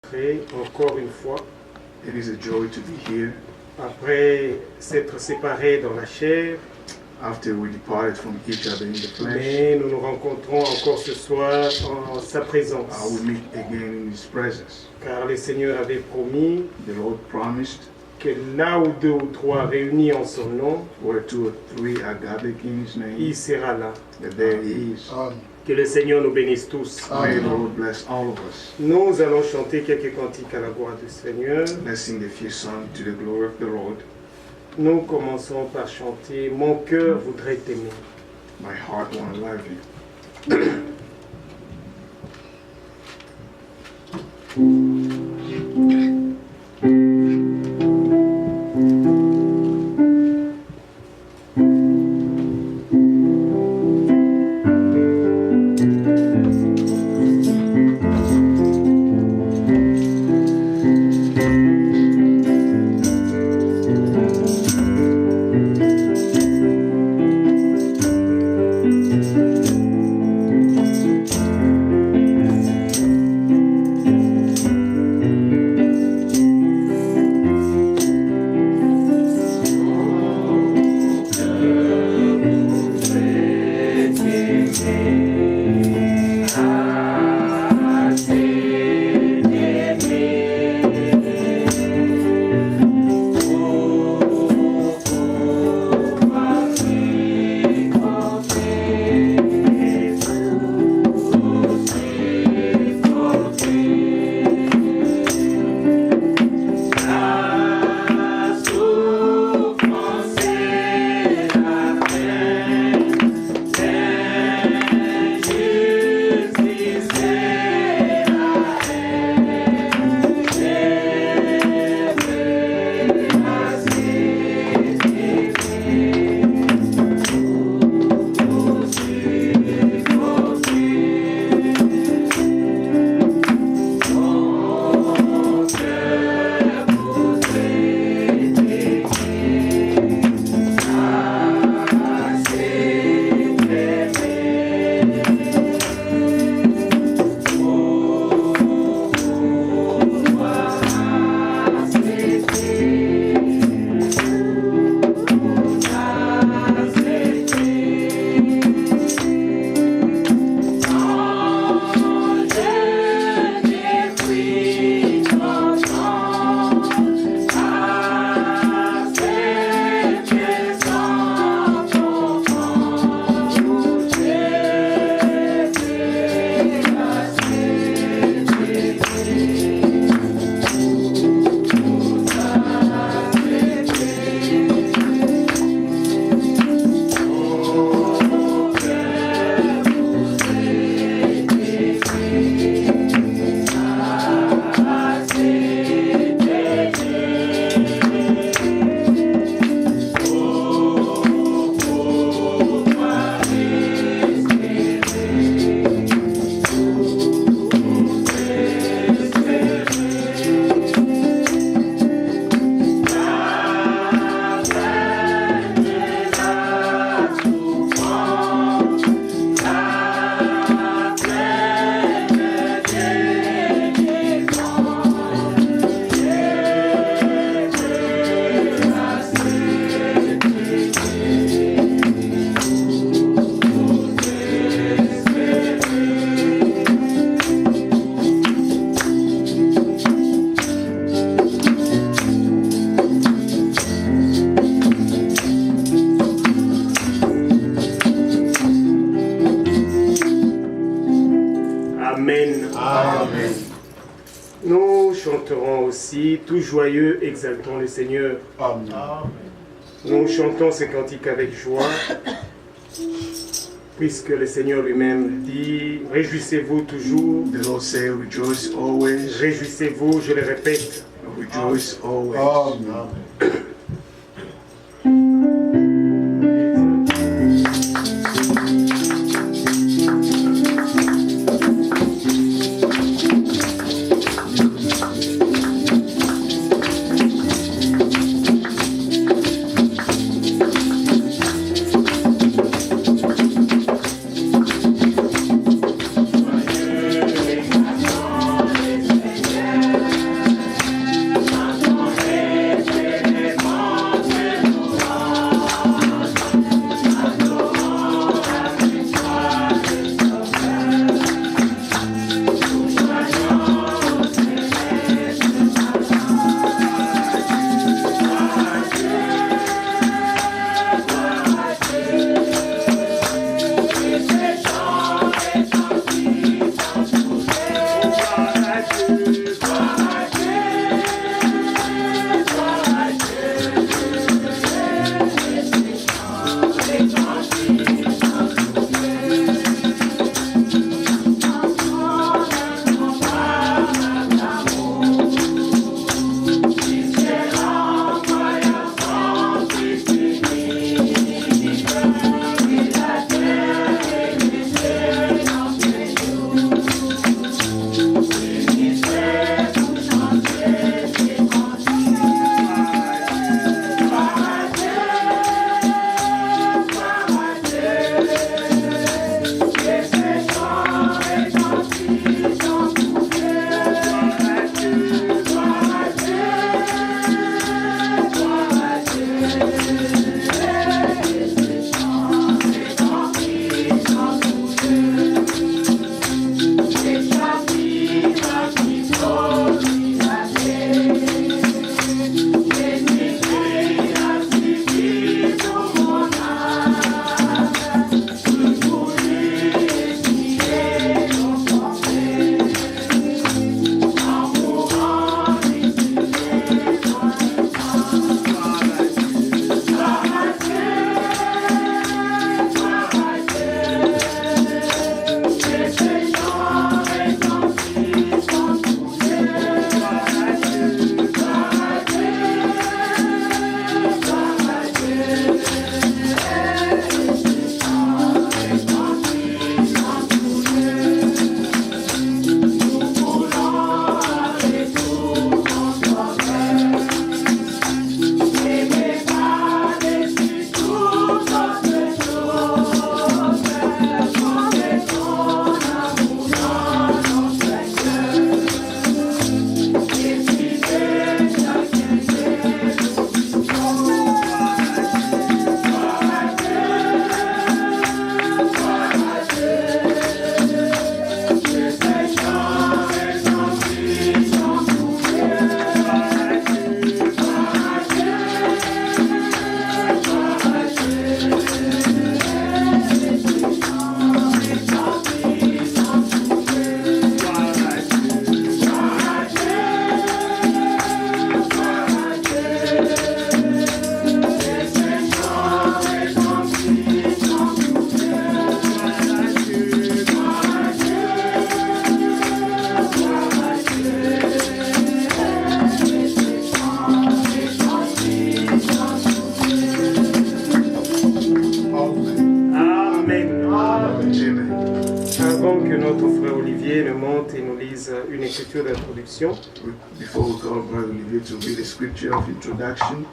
rencontrés encore une fois. It is a joy to be here. Après s'être séparés dans la chair, After we departed from each other in the flesh, mais nous nous rencontrons encore ce soir en sa présence. we meet again in His presence. Car le Seigneur avait promis The Lord promised, que là où 2 ou 3 réunis en son nom, where 2 or 3 are gathered in His name, il sera là. that there He is. Que le Seigneur nous bénisse tous. May the Lord bless all of us. Nous allons chanter quelques cantiques à la gloire du Seigneur. Let's sing a few songs to the glory of the Lord. Nous commençons par chanter « Mon cœur voudrait t'aimer ». My heart want to love you. Nous chanterons aussi, tout joyeux, exaltons le Seigneur. Amen. Nous chantons ce cantique avec joie, puisque le Seigneur lui-même dit, réjouissez-vous toujours. The Lord say, rejoice always. Réjouissez-vous, je le répète. Rejoice always. Amen. Yeah. Olivier ne monte et nous lise une écriture d'introduction, Before we call Brother Olivier to read the scripture of introduction,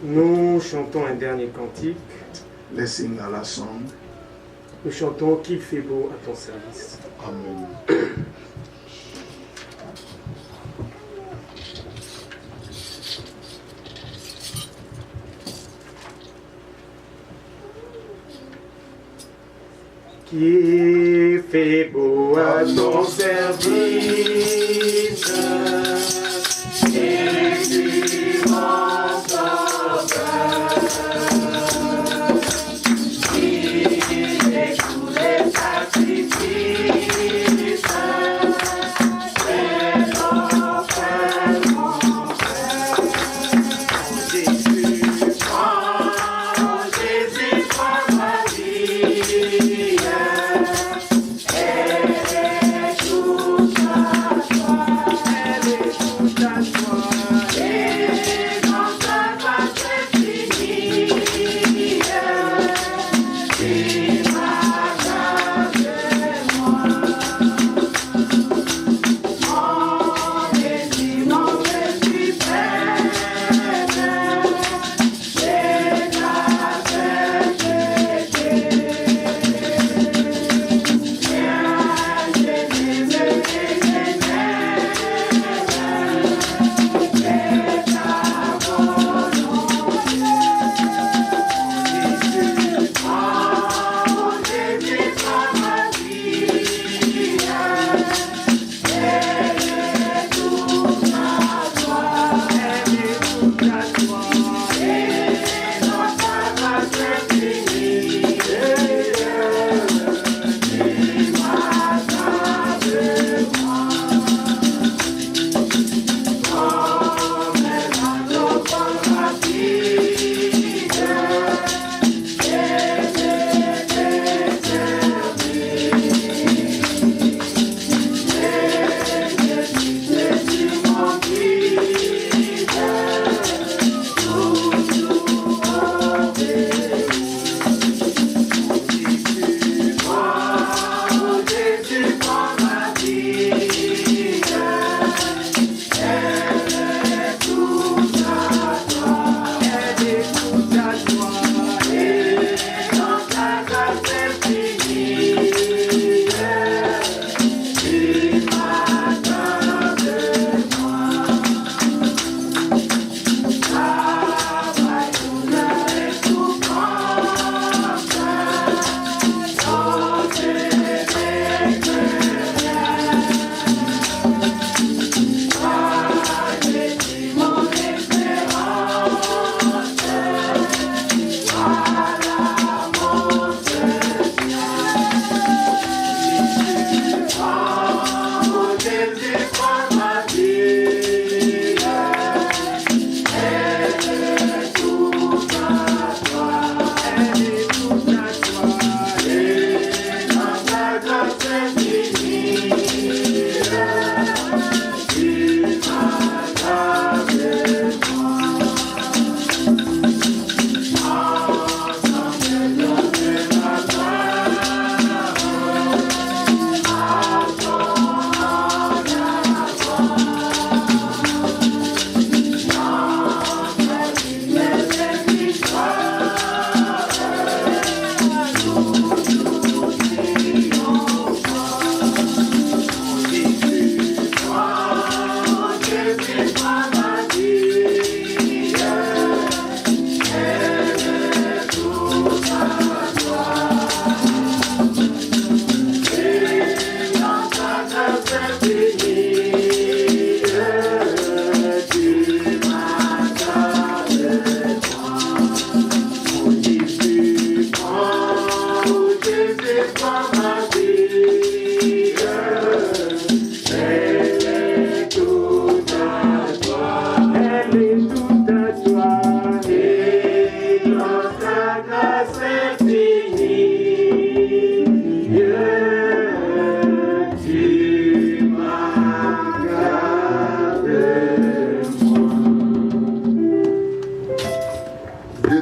nous chantons un dernier cantique. let's sing our last song. Nous chantons qu'il fait beau à ton service. Amen. Qui fait beau à ton service, et tu m'en sauveur, qui est tous les sacrifices, et ton frère, mon frère, Jésus, prends ma vie.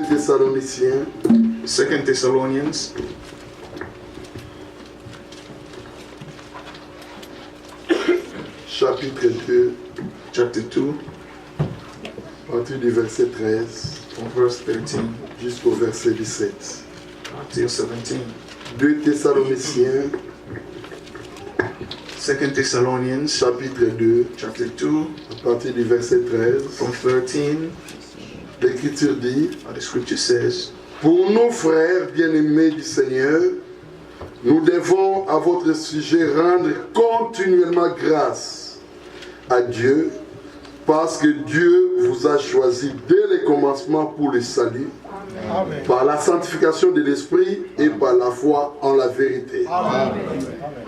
Thessaloniciens, 2 Thessalonians, chapitre 2, chapter 2, à partir du verset 13 from verse 13 jusqu'au verset 17. until 17. 2 Thessaloniciens, 2 Thessalonians, chapitre 2, chapter 2, à partir du verset 13. from 13, L'Écriture dit: the scripture says, Pour nos frères bien-aimés du Seigneur, nous devons à votre sujet rendre continuellement grâce à Dieu, parce que Dieu vous a choisi dès le commencement pour le salut, Amen. par la sanctification de l'Esprit et par la foi en la vérité. Amen.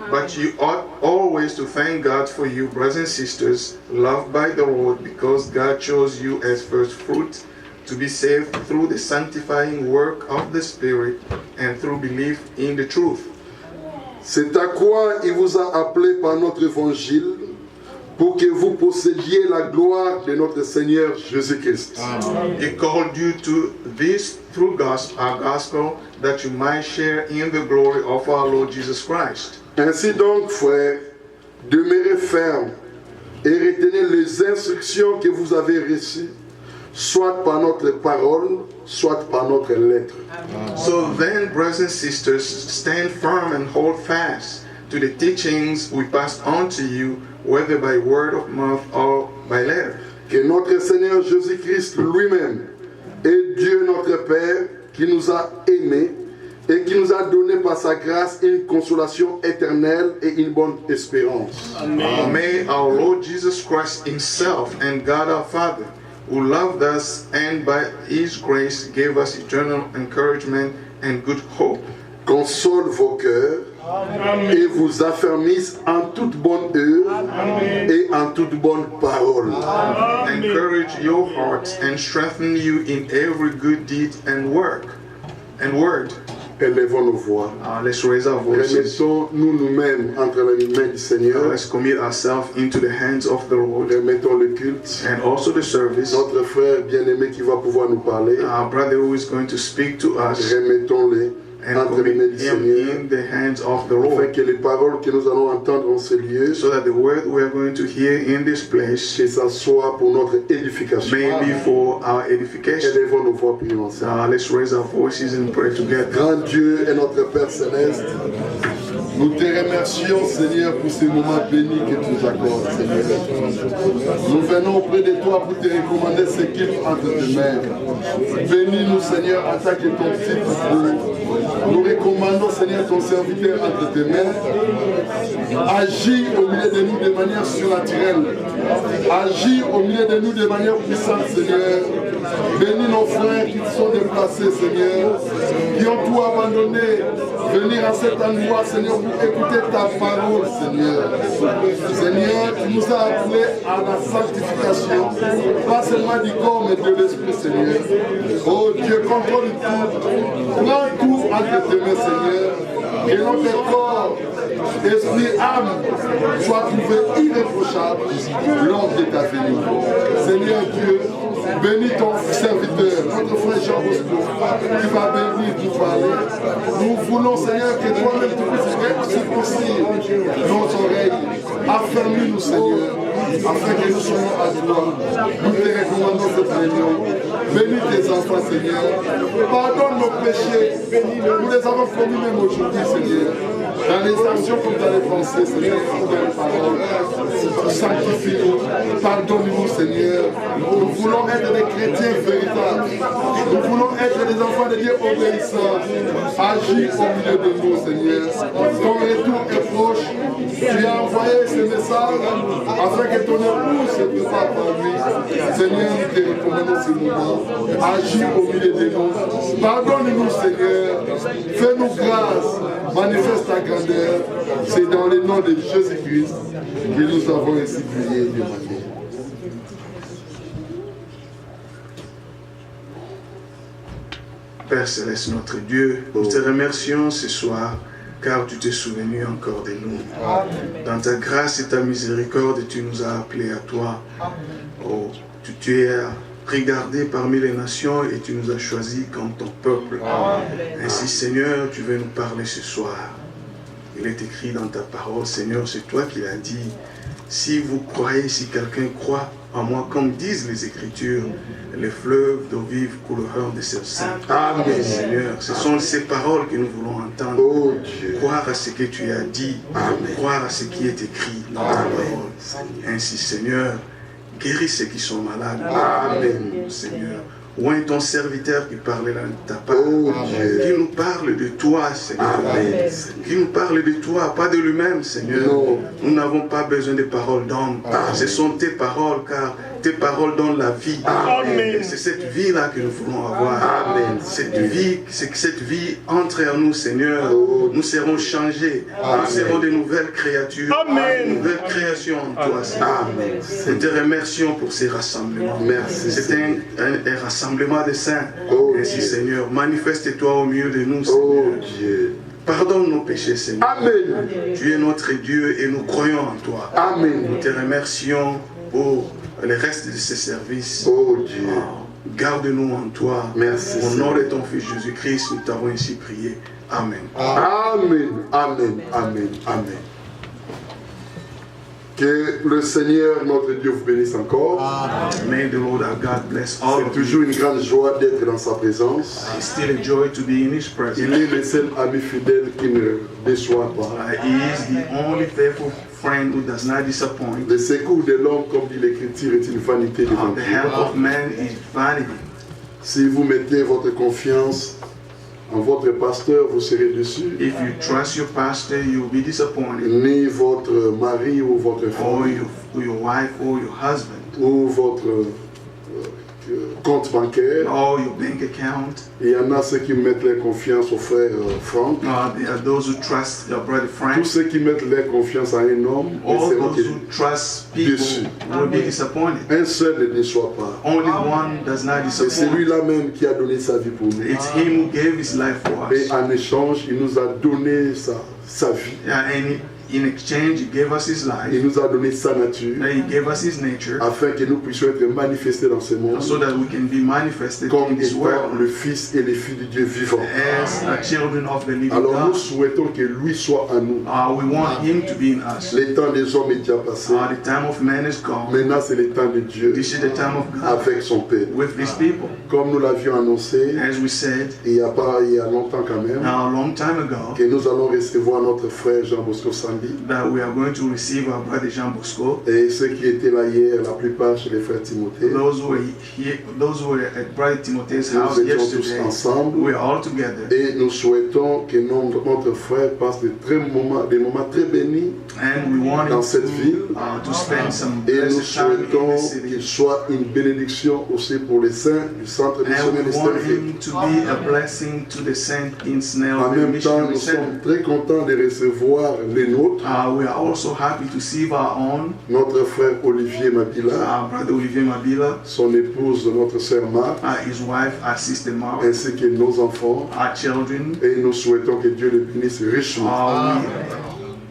But you ought always to thank God for you, brothers and sisters, loved by the Lord, because God chose you as first fruit to be saved through the sanctifying work of the Spirit and through belief in the truth. C'est à quoi il vous a appelé par notre évangile, pour que vous possédiez la gloire de notre Seigneur Jésus-Christ. He called you to this through our gospel, that you might share in the glory of our Lord Jesus Christ. Ainsi donc, frères, demeurez fermes et retenez les instructions que vous avez reçues, soit par notre parole, soit par notre lettre. So then, brothers and sisters, stand firm and hold fast to the teachings we passed on to you, whether by word of mouth or by letter. Que notre Seigneur Jésus-Christ lui-même et Dieu notre Père, qui nous a aimés et qui nous a donné par sa grâce une consolation éternelle et une bonne espérance. May our Lord Jesus Christ himself and God our Father, who loved us and by his grace gave us eternal encouragement and good hope, console vos cœurs et vous affermisse en toute bonne œuvre et en toute bonne parole. encourage your hearts and strengthen you in every good deed and work and word. Élevons nos voix. Let's raise our voices. Remettons-nous nous-mêmes entre les mains du Seigneur. Let's commit ourselves into the hands of the Lord Remettons le culte. and also the service. Notre frère bien-aimé qui va pouvoir nous parler, Our brother who is going to speak to us, remettons-les and entre les mains commit du him Seigneur, in the hands of the afin Lord, que les paroles que nous allons entendre en ce lieu, so that the word we are going to hear in this place que ça soit pour notre édification. may be for our edification. Élevons nos voix, prions ensemble. Let's raise our voices and pray together. Grand Dieu et notre Père Céleste, nous te remercions, Seigneur, pour ces moments bénis que tu nous accordes, Seigneur. Nous venons auprès de toi pour te recommander ce qu'il entre tes mains. Bénis-nous, Seigneur, en tant que ton fils. Nous recommandons, Seigneur, ton serviteur entre tes mains. Agis au milieu de nous de manière surnaturelle. Agis au milieu de nous de manière puissante, Seigneur. Bénis nos frères qui sont déplacés, Seigneur, qui ont tout abandonné, venir à cet endroit, Seigneur, pour écouter ta parole, Seigneur. Seigneur, tu nous as appelés à la sanctification, pas seulement du corps, mais de l'esprit, Seigneur. Oh Dieu, contrôle tout, prends tout entre tes mains, Seigneur, et notre corps, esprit, âme, soit trouvé irréprochable lors de ta venue. Seigneur Dieu, bénis ton serviteur, notre frère Jean Bosco, qui va bénir, qui va aller. Nous voulons, Seigneur, que toi-même tu puisses circoncire nos oreilles. Affermis-nous, Seigneur, afin que nous soyons à toi. Nous te recommandons cette réunion. Bénis tes enfants, Seigneur. Pardonne nos péchés. Nous les avons commis même aujourd'hui, Seigneur. Dans les actions comme dans les pensées, Seigneur, comme dans les paroles. Sanctifie-nous. Pardonne-nous, Seigneur. Nous voulons être des chrétiens véritables. Nous voulons être des enfants de Dieu obéissants. Agis au milieu de nous, Seigneur. Ton retour est proche. Tu as envoyé ce message afin que ton épouse se prépare par lui. Seigneur, nous te recommandons ce moment. Agis au milieu de nous. Pardonne-nous, Seigneur. Fais-nous grâce. Manifeste ta grandeur. C'est dans le nom de Jésus-Christ que nous avons ainsi prié, Dieu. Père Céleste, notre Dieu, nous te remercions ce soir car tu t'es souvenu encore de nous. Dans ta grâce et ta miséricorde, tu nous as appelés à toi. Oh, tu es regardé parmi les nations et tu nous as choisis comme ton peuple. Ainsi, Seigneur, tu veux nous parler ce soir. Il est écrit dans ta parole, Seigneur, c'est toi qui l'as dit, si vous croyez, si quelqu'un croit en moi, comme disent les Écritures, les fleuves d'eau vive couleront de ses seins. Amen. Seigneur, ce sont ces paroles que nous voulons entendre. Oh Dieu. Croire à ce que tu as dit, croire à ce qui est écrit dans ta parole. Ainsi, Seigneur, guéris ceux qui sont malades. Amen, Seigneur. Oint ton serviteur qui parlait là de ta part. Oh Dieu. Qui nous parle de toi, Seigneur. Amen. Qui nous parle de toi, pas de lui-même, Seigneur. Non. Nous n'avons pas besoin de paroles d'homme. Ce sont tes paroles, car tes paroles donnent la vie. Amen. C'est cette vie-là que nous voulons avoir. Amen. Cette vie, c'est que cette vie entre en nous, Seigneur. Nous serons changés. Nous serons de nouvelles créatures. Amen. De nouvelles créations en toi, Seigneur. Amen. Nous te remercions pour ces rassemblements. Merci. C'est un rassemblement de saints. Oh Ainsi, Dieu. Seigneur, manifeste-toi au milieu de nous, Seigneur. Oh Dieu. Pardonne nos péchés, Seigneur. Amen. Tu es notre Dieu et nous croyons en toi. Amen. Nous te remercions pour le reste de ces services. Oh Dieu. Garde-nous en toi. Merci, Au nom Seigneur. de ton Fils Jésus-Christ, nous t'avons ainsi prié. Amen. Amen. Amen. Amen. Amen. Que le Seigneur, notre Dieu, vous bénisse encore. May the Lord our God bless all C'est of you. toujours une grande joie d'être dans sa présence. It's still a joy to be in His Il presence. est le seul ami fidèle qui ne déçoit pas. He is the only faithful friend who does not disappoint. Le secours de l'homme, comme dit l'Écriture, est une vanité devant The help Dieu. of man is vanity. Si vous mettez votre confiance en votre pasteur, vous serez déçus. If you trust your pastor, you'll be disappointed. Ni votre mari ou votre Or femme your wife or your husband. ou votre compte bancaire. Or your bank account. Il y en a ceux qui mettent leur confiance au frère Franck. There are those who trust their brother Frank. Tous ceux qui mettent leur confiance à un homme, All ils seront those who trust people déçus. will be disappointed. Un seul ne déçoit pas. Only one does not C'est disappoint. celui-là même qui a donné sa vie pour nous. It's him who gave his life for Et us. en échange, il nous a donné sa vie. And in exchange, he gave us his life. Il nous a donné sa nature And he gave us his nature afin que nous puissions être manifestés dans ce monde so that we can be manifested comme in this étant world le Fils et les filles du Dieu vivant. as children of the living Alors nous God. souhaitons que lui soit en nous. We want him to be in us. Le temps des hommes est déjà passé. The time of man is gone. Maintenant c'est le temps de Dieu This is the time of God avec son peuple. with his people. Comme nous l'avions annoncé As we said il y a longtemps quand même, a long time ago, que nous allons recevoir notre frère Jean Bosco Sambi. that we are going to receive our brother Jean Bosco. Et ceux qui étaient là hier, la plupart chez les frères Timothée, Those who were here, those who were at Brother Timothy's nous house étions tous yesterday, ensemble. we are all together. Et nous souhaitons que notre frère passe des moments très bénis And we want dans him cette ville. to spend some Et nous blessed time in souhaitons the qu'il city. soit une bénédiction aussi pour les saints du centre And missionnaire we want d'Estherville. him to be a blessing to the saint in Snell, En the même temps, missionary nous center. sommes très contents de recevoir les nôtres, We are also happy to see our own, notre frère Olivier Mabila, our brother Olivier Mabila, son épouse, notre sœur Marc, his wife, our sister Mark, ainsi que nos enfants. our children. Et nous souhaitons que Dieu les bénisse richement.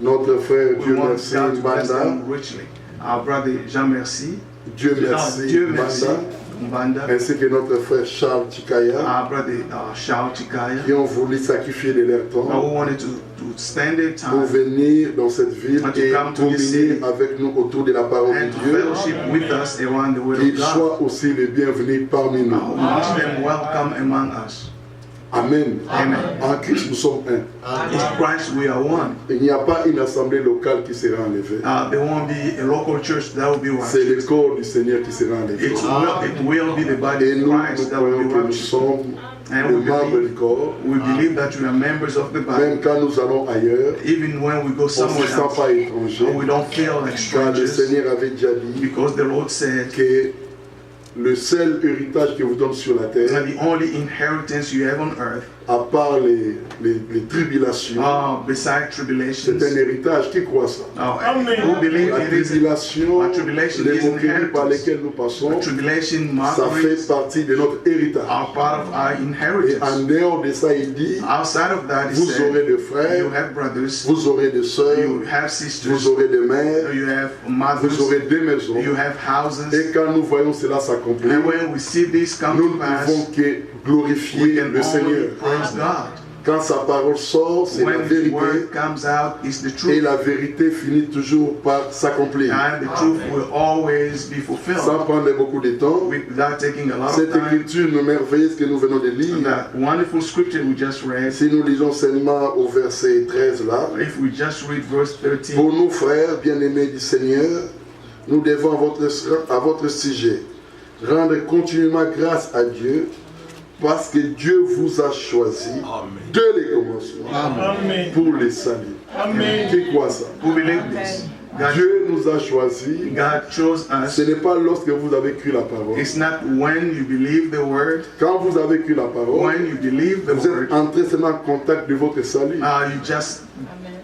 Notre frère, We Dieu want merci, God to bless Mbanda. them richly. Our brother Jean Merci, Dieu merci, Dieu merci, Mbanda. Mbanda, Ainsi que notre frère Charles Chikaya, our brother Charles Chikaya, qui ont voulu sacrifier de leur who temps wanted to spend their pour time venir dans cette ville And to et come to this communier city. avec nous autour de la parole and de to Dieu. fellowship with us around the Word of Qu'ils God. soient aussi les bienvenus parmi We nous. wish them welcome among us. Amen. Amen. En Christ, nous sommes un. In Christ we are one. Il n'y a pas une assemblée locale qui sera enlevée. There won't be a local church that will be C'est le raptured. corps du Seigneur qui sera enlevé. It will be the body Et of nous, nous Christ that will croyons be que nous raptured. sommes And les we membres du believe, corps. we believe that we are members of the body. Même quand nous allons ailleurs, Even when we go on ne se somewhere sent else, pas étranger. we don't feel like Car le strangers Seigneur avait déjà dit because the Lord said que le seul héritage que vous donne sur la terre, that the only inheritance you have on earth, à part les tribulations, beside c'est tribulations, un héritage. Qui croit ça? who believe La it is tribulation, a tribulation les is moqueries par inheritance. lesquelles nous passons, Tribulation, ça fait mockeries partie de notre héritage. are part of our Et en inheritance. dehors de ça, il dit, Outside of that, he vous said, aurez des you frères, have brothers, vous aurez des sœurs, you have vous sisters, aurez des mères, you have vous mothers, aurez des maisons. you have houses. Et quand nous voyons cela s'accomplir, And when we see this come nous to ne pass, pouvons que we glorifier can le only Seigneur. praise God. Quand sa parole sort, c'est la When His vérité. word comes out, it's the Et truth. la vérité finit toujours par s'accomplir. And the truth will always be fulfilled Sans prendre beaucoup de temps, without taking a lot of cette time. écriture merveilleuse que nous venons de lire, That wonderful scripture we just read, si nous lisons seulement au verset 13 là, if we just read verse 13, pour nous frères bien-aimés du Seigneur, nous devons à votre sujet rendre continuellement grâce à Dieu parce que Dieu vous a choisi dès les commencements pour les saluts. C'est quoi ça? who believe this? Dieu nous a choisis. God chose us. Ce n'est pas lorsque vous avez cru la parole. It's not when you believe the word. Quand vous avez cru la parole, When you believe the vous word, êtes entré seulement en contact de votre salut. you just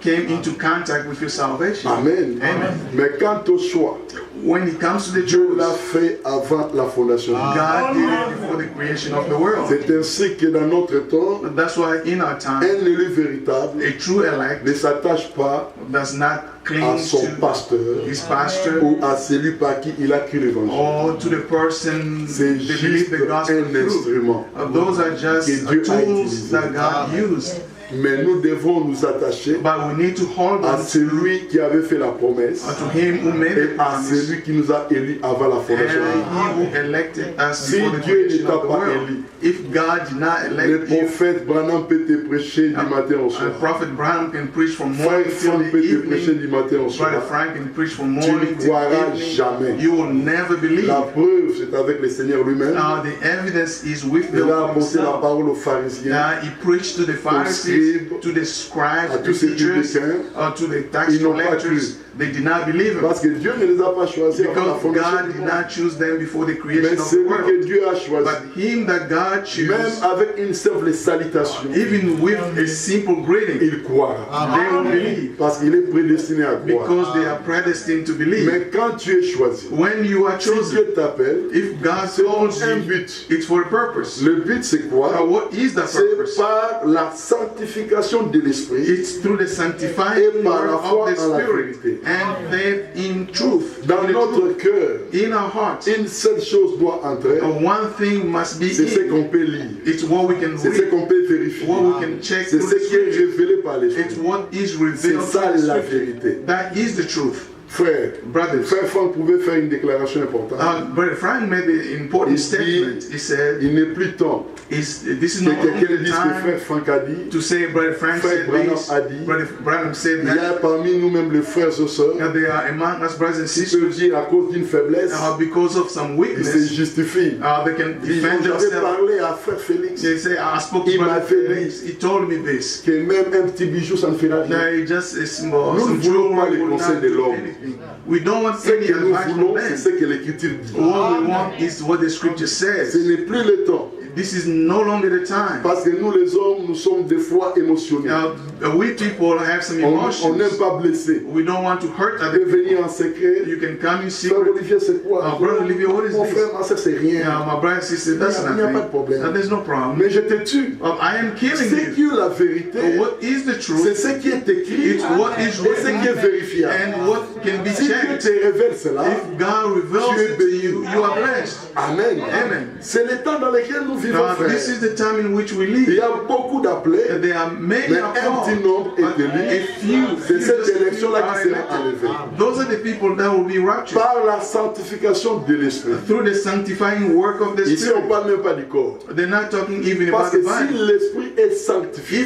came into contact with your salvation. Amen. Amen. Mais quant au choix, When it comes to the Dieu l'a Jews, fait avant la fondation du monde. God did it before the creation of the world. C'est ainsi que dans notre temps, That's why in our time, un élu véritable a true elect ne s'attache pas does not à cling son to pasteur his pastor ou à celui par qui il a cru l'évangile. or to the person C'est they juste believe the gospel un through. instrument. Those are just que Dieu a tools utilisé. that God used. Mais nous devons nous attacher But we need to hold à on celui qui avait fait la promesse to Him who made et the à promise celui qui nous a élus avant la and fondation du monde. He who elected us Si before the Dieu creation ne t'a of the pas world. élu, If God did not Le elect you, prophète Branham peut te prêcher du matin au soir. Prophet Branham can preach from Frère morning till Franck the peut te prêcher evening. du matin au soir. Brother Frank can preach from Tu morning ne till croiras evening. jamais. You will never believe. La preuve, c'est avec le Seigneur lui-même. The evidence is with the Il a Lord apporté la himself. parole aux pharisiens. He preached to the Pharisees, scribes, to the scribes, à to tous ces teachers, publicains. to the tax Ils n'ont pas collectors. They did not believe him Parce que Dieu ne les a pas choisis avant la because fondation God du did monde. not choose them before the creation Mais of the celui que world. Dieu a choisi, But him that God même chose, avec une simple salutation, even with a simple greeting, il croira. they will believe Parce qu'il est prédestiné à croire. because they are predestined to believe. Mais quand tu es choisi, When you are si chosen, Dieu t'appelle, if God c'est pour calls un you, but. it's for a purpose. Le but c'est quoi? What is the C'est purpose? par la sanctification de l'esprit It's through the sanctifying et par la work foi of the en la Spirit vérité. and faith in truth. Dans In the notre truth. cœur, In our hearts, une seule chose doit entrer, one thing must be c'est ce in. qu'on peut lire, It's what we can c'est ce read, qu'on peut vérifier, what we can check c'est through ce the qui est scripture. révélé par It's l'esprit. what is C'est revealed ça through the la scripture. vérité. That is the truth. Frère, Brothers, Frère Franck pouvait faire une déclaration importante. Brother Frank made an important Il statement. dit, He said, il n'est plus temps this is que not only quelqu'un the dise que time Frère Franck a dit. to say Brother Frank Frère said Branham this, a dit. Brother Branham said Il y a that. parmi nous-mêmes les frères et sœurs That they are among us brothers and qui peuvent sisters dire à cause d'une faiblesse, because of some ils se weakness, justifient. they can Ils ont defend jamais themselves. parlé à Frère Félix They say, I spoke to Il Brother m'a fait Felix. He told me this. que même un petit bijou ça ne fera rien. That just is small. Nous Some ne voulons pas jewelry les will conseils not de do l'homme. anything. We don't want Ce any que nous advice from voulons, men. c'est ce que l'Écriture dit. What we want is what the scripture Ce says. n'est plus le temps. This is no longer the time. Parce que nous les hommes, nous sommes des fois émotionnels. We people have some On emotions. n'aime pas blesser. We don't want to hurt De other people. venir en secret. You can come in Frère secret. Olivier, c'est quoi? Brother Olivier, what is Mon this? frère, ma soeur, c'est rien. My brother and sister, that's Il n'y a pas de nothing. problème. There's no problem. Mais je te tue. I am killing C'est you. que la vérité, What is the c'est truth? ce qui est écrit It's what is et ce qui est written vérifiable. and what can be Si Dieu checked. te révèle cela, If God reveals Tu es it to béni. you, you are blessed. Amen. Amen. C'est le temps dans lequel nous vivons, Now, frère. this is the time in which we Il live. y a beaucoup d'appelés, There are many mais are un called, petit nombre but est élu. a few, C'est cette just a few élection-là are qui sera elected. enlevée. Those are the people that will be raptured Par la sanctification de l'esprit. through the sanctifying work of the Ici, on ne Spirit. parle même pas du corps. They're not talking even Parce about que the si body. l'esprit est If sanctifié,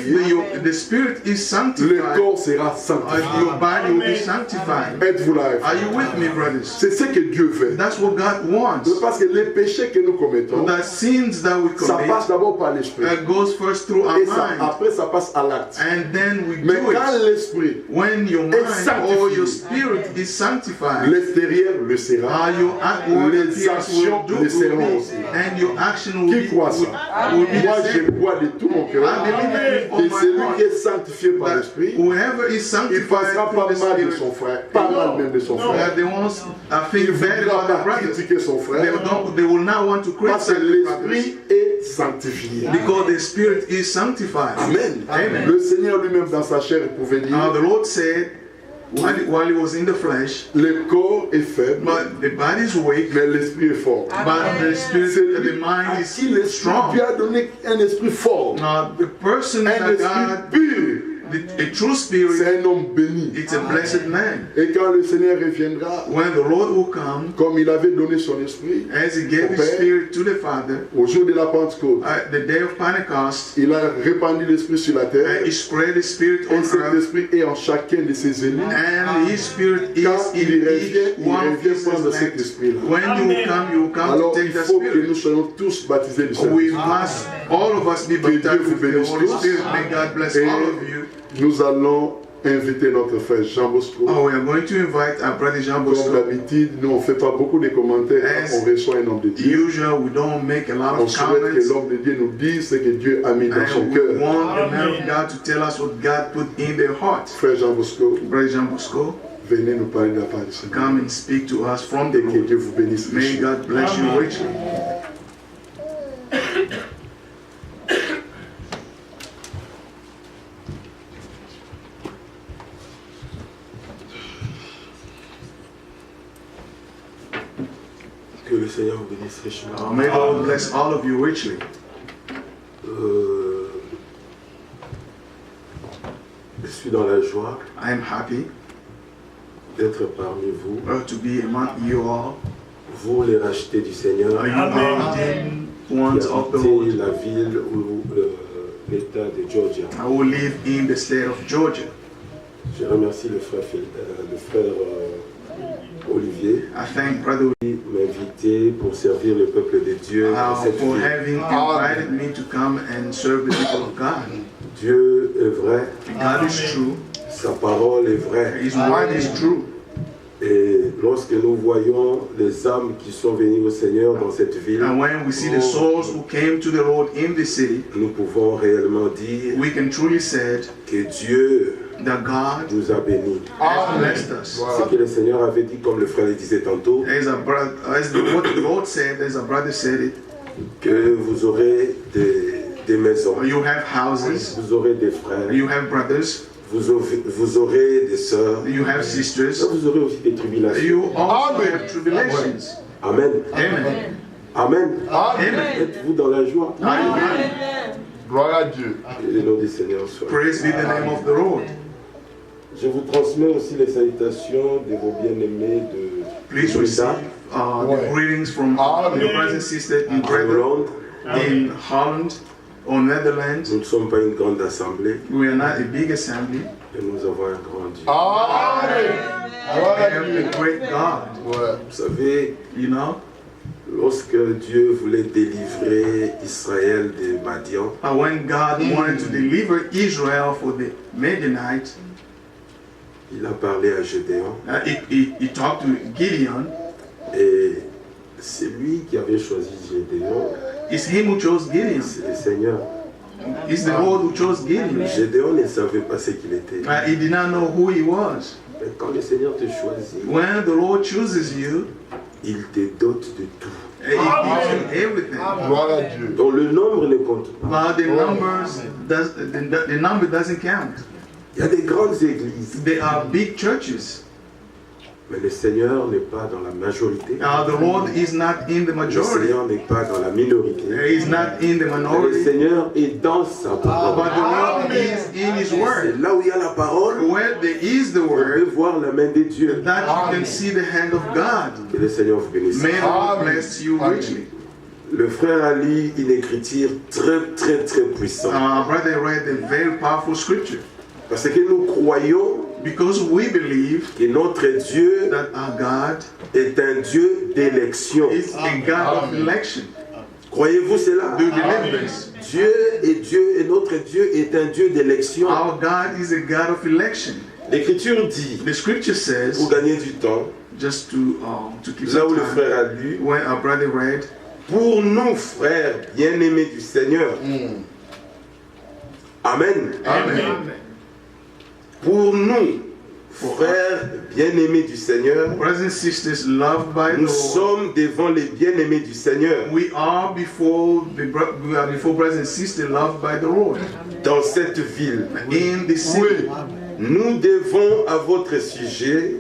the Spirit is le sanctified, corps sera sanctifié. your body will be sanctified. Êtes-vous là? Are you with me, brothers? C'est ce que Dieu veut. That's what God wants. Parce que les péchés que nous commettons, The sins that we ça commit passe d'abord par l'esprit. goes first through our Et ça, mind, après, ça passe à l'acte. and then we Mais do quand it. l'esprit, When your mind sanctifié. or your spirit is sanctified, l'extérieur le sera, your outward les appearance actions will le seront be, aussi. and your action will Qui be, croit ça? will be Moi, the je same. crois de tout mon cœur. I believe it with Et all celui my heart qui est sanctifié par that l'esprit, whoever is il sanctified passera through pas the mal de Spirit, son frère, pas mal même de son frère. they won't Il think ne bad voudra about their pas brothers. critiquer son frère, They will not want to parce que criticize their brothers l'esprit est sanctifié. because the Spirit is sanctified. Amen. Amen. Le Seigneur lui-même dans sa chair pouvait dire, The Lord said, while he was in the flesh, le corps est faible, but the body is weak, mais l'esprit est fort. but the spirit, the mind is Qui l'esprit strong. Dieu a donné un esprit fort, The person un that esprit God, pur. a true spirit, C'est un homme béni. it's a blessed man. Et quand le Seigneur reviendra, When the Lord will come, comme il avait donné son esprit, as he gave his spirit to the Father, au jour de la Pentecôte, the day of Pentecost, il a répandu l'esprit sur la terre. he spread his spirit Et on cet earth, esprit est en chacun de ses élus. and his spirit is Quand in il revient, each il one of revient his prendre cet elect. esprit-là. When you will come Alors to il take that faut que spirit. nous soyons tous baptisés du We Saint-Esprit. must, all of us, be Dieu baptized vous with the bénisse Holy tous. Spirit. May God bless Et all of you. nous allons inviter notre frère Jean Bosco. We are going to invite our brother Jean Comme Bosco. d'habitude, nous on ne fait pas beaucoup de commentaires As quand on reçoit un homme de Dieu. Usual, we don't make a lot On of souhaite que comments. l'homme de Dieu nous dise ce que Dieu a mis dans son And we cœur. want the man of God to tell us what God put in their heart. Frère Jean Bosco, Brother Jean Bosco, venez nous parler de la part du Seigneur. come and speak to us from the Et que Lord. Dieu vous bénisse. May richement. God bless you richly. Que le Seigneur vous bénisse richement. May the Lord bless all of you richly. Je suis dans la joie I am happy d'être parmi vous. to be among you all. Vous les rachetés du Seigneur, You redeemed ones qui of the habitez Lord. la ville ou l'État de Georgia. I will live in the state of Georgia. Je remercie le frère Olivier I thank Brother qui m'a invité pour servir le peuple de Dieu dans cette for ville. having invited me to come and serve the people of God. Dieu est vrai, God is true. sa parole est vraie. His word is true. Et lorsque nous voyons les âmes qui sont venues au Seigneur dans cette ville, And when we see the souls who came to the Lord in the city, nous pouvons réellement dire we can truly say que Dieu that God nous a bénis. has blessed us. Ce que le Seigneur avait dit, comme le frère le disait tantôt, As what the Lord said, as our brother said it, que vous aurez des maisons, you have houses, vous aurez des frères, you have brothers, vous aurez des sœurs, you have sisters, vous aurez aussi des tribulations. you also have tribulations. Amen. Amen. Amen. Amen. Êtes-vous dans la joie? Amen. Gloire à Dieu. Que le nom du Seigneur soit. Praise be the name of the Lord. Je vous transmets aussi les salutations de vos bien-aimés de Please receive the greetings from your brothers and sisters in Brethren, Hollande. in Holland or Netherlands. Nous ne sommes pas une grande assemblée, We are not a big assembly. mais nous avons un grand Dieu. Amen. We Gloire à have Dieu. a great God. Ouais. Vous savez, You know, lorsque Dieu voulait délivrer Israël de Madian, when God wanted to deliver Israel for the Midianites, il a parlé à Gédéon he talked to Gideon. et c'est lui qui avait choisi Gédéon, It's him who chose Gideon. c'est le Seigneur. It's the Lord who chose Gideon. Gédéon ne savait pas ce qu'il était. He did not know who he was. Mais quand le Seigneur te choisit, When the Lord chooses you, il te dote de tout. he gives you everything. Gloire à Dieu. Donc le nombre ne compte pas. But the number doesn't count. Il y a des grandes églises, They are big churches. mais le Seigneur n'est pas dans la majorité. The Lord is not in the Le majority. Seigneur n'est pas dans la minorité. He is not in the Le minority. Seigneur est dans sa But parole. the Lord is in His C'est Word. là où il y a la parole, Where there is the on peut Word, voir la main de Dieu. that you can see the hand of God. Que le Seigneur vous bénisse. May the Lord bless you richly. Le frère a lu une écriture très puissante. Brother read a very powerful scripture. Parce que nous croyons Because we believe que notre Dieu that our God est un Dieu d'élection. is a God of election. Croyez-vous cela? Do you believe this? Dieu et notre Dieu est un Dieu d'élection. Our God is a God of election. L'Écriture dit, The scripture says, pour gagner du temps, just to keep là où some le time, frère a lu, when our brother read, pour nous, frères bien-aimés du Seigneur. Amen. Amen. Pour nous, frères bien-aimés du Seigneur, Brothers and sisters loved by the nous Lord, sommes devant les bien-aimés du Seigneur. we are before brothers and sisters loved by the Lord Dans cette ville, in the city. Nous devons à votre sujet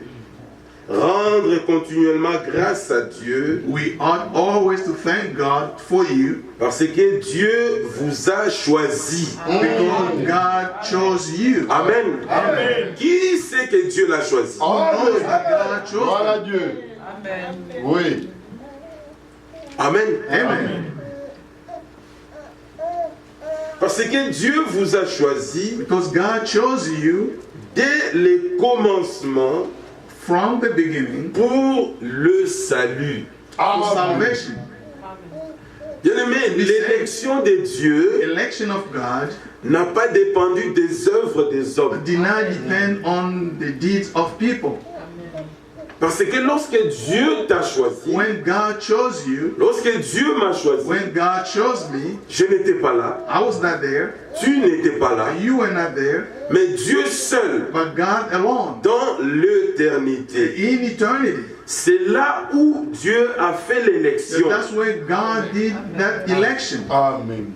rendre continuellement grâce à Dieu. We ought always to thank God for you. Parce que Dieu vous a choisi. Because God chose you. Amen. Amen. Qui sait que Dieu l'a choisi? All knows that God chose Gloire à you. Dieu. Amen. Oui. Amen. Amen. Parce que Dieu vous a choisi Because God chose you dès le commencement from the beginning pour le salut. for salvation. Bien-aimé, l'élection de Dieu Election of God n'a pas dépendu des œuvres des hommes. did not depend on the deeds of people. Parce que lorsque Dieu t'a choisi, When God chose you, lorsque Dieu m'a choisi, when God chose me, je n'étais pas là, I was not there, tu n'étais pas là, you were not there, mais Dieu seul, but God alone. dans l'éternité. In eternity. C'est là où Dieu a fait l'élection. That's where God did that election. Amen.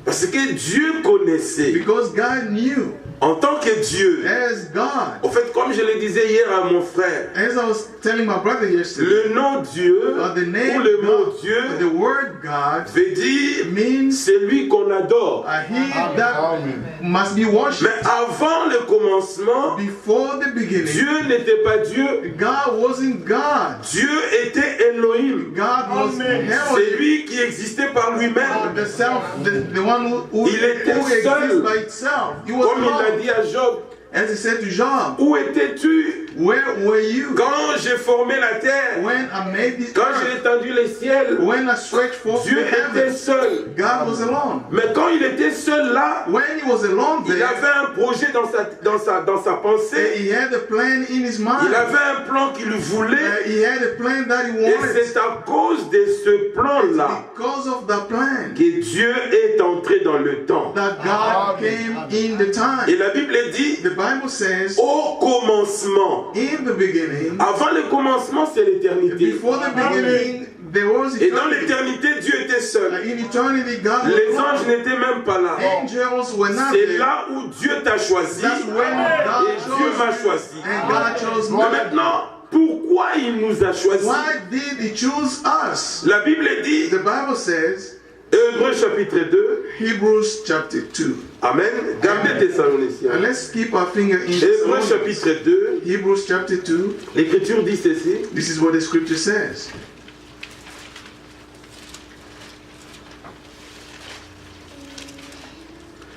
Parce que Dieu connaissait, Because God knew, en tant que Dieu, as God. en fait, comme je le disais hier à mon frère, As I was telling my brother yesterday, le nom Dieu, the name ou le mot God, Dieu, the word God veut dire means celui qu'on adore. he that Amen. must be worshipped. Mais avant le commencement, Before the beginning, Dieu n'était pas Dieu. God wasn't God. Dieu était Elohim. God was Amen. C'est Elohim, lui qui existait par lui-même. the self, the one who Il était exists seul. by itself. He was Comme il a alone. dit à Job, As he said to Job, où étais-tu where were you quand j'ai formé la terre, when I made this quand j'ai earth? étendu les ciels? When I stretched forth Dieu the était heavens, seul. God was alone. Mais quand il était seul là, When he was alone il there, avait un projet dans sa pensée. he had a plan in his mind. Il avait un plan qu'il voulait. He had a plan that he Et wanted. c'est à cause de ce plan-là Because of the plan que Dieu est entré dans le temps. that God came in the Et time. la Bible dit, The Bible says, au commencement. in the beginning, Avant le commencement, c'est l'éternité. before the beginning, there was Et dans eternity. l'éternité, Dieu était seul. In eternity, God was Les anges alone. n'étaient même pas là. Angels were not C'est there. là où Dieu t'a choisi. That's when God Et Dieu m'a chose choisi. and God chose Mais me. maintenant, pourquoi il nous a choisis? Why did he choose us? La Bible dit, The Bible says, Hébreux chapitre 2, Hebrews chapter 2. Amen. Gardez Thessaloniciens. And let's keep our finger in Hébreux Thessalonians. chapitre 2, Hebrews chapter 2. l'Écriture dit ceci. This is what the scripture says.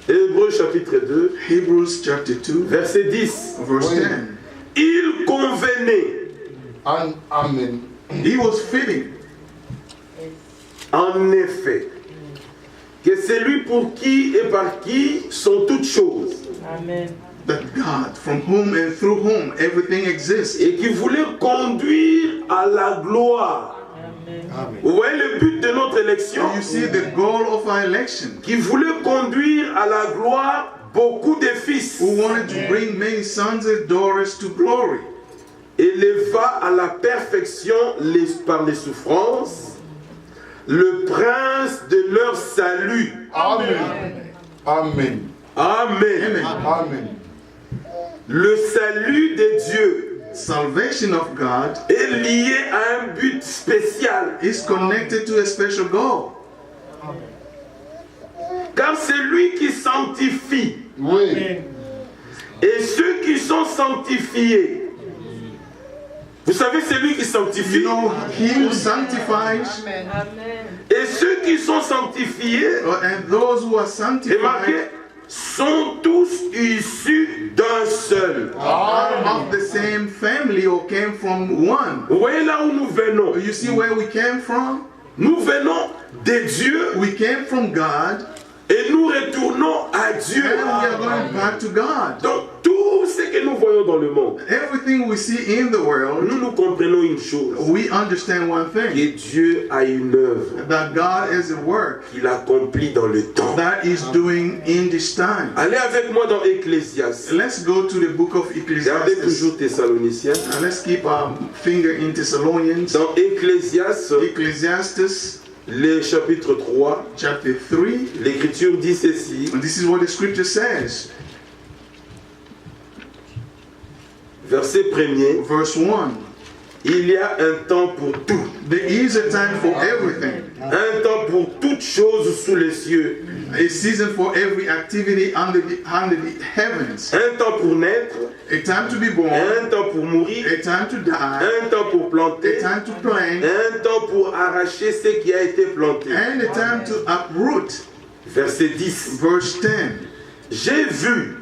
Hébreux chapitre 2, Hebrews chapter 2, verset 10. verse Oui. 10. Il convenait, Amen. He was fitting, en effet, que celui pour qui et par qui sont toutes choses, Amen. that God, from whom and through whom everything exists, et qui voulait conduire à la gloire. Amen. Vous voyez le but de notre élection? you see the goal of our election, Qui voulait conduire à la gloire beaucoup de fils. who wanted to bring many sons and daughters to glory, Éleva à la perfection par les souffrances le prince de leur salut. Amen. Amen. Amen. Amen. Le salut de Dieu salvation of God est lié à un but spécial. is connected to a special goal. Car c'est lui qui sanctifie. Oui. Et ceux qui sont sanctifiés. Vous savez, c'est lui qui sanctifie. You know, he who sanctifies, Amen. Et ceux qui sont sanctifiés, and those who are et marqué, sanctified sont tous issus d'un seul. are of the same family or came from one. Vous voyez là où nous venons? You see where we came from? Nous venons de Dieu We came from God, et nous retournons à Dieu. and we are going back to God. Donc tout ce que nous voyons dans le monde, Everything we see in the world, nous comprenons une chose, we understand one thing, que Dieu a une œuvre that God is a work qu'il accomplit dans le temps. that is doing in this time. Allez avec moi dans Ecclésiaste. Let's go to the book of Regardez Ecclesiastes. toujours Thessaloniciens. And let's keep our finger in Thessalonians. Dans Ecclésiaste, Ecclesiastes le chapitre 3, chapter 3. l'Écriture dit ceci. And this is what the scripture says. Verset 1er. Verse 1. Il y a un temps pour tout. There is a time for everything. Un temps pour toutes choses sous les cieux. A season for every activity under the heavens. Un temps pour naître. A time to be born. Un temps pour mourir. A time to die. Un temps pour planter. A time to plant. Un temps pour arracher ce qui a été planté. And a time to uproot. Verset 10. Verse 10. J'ai vu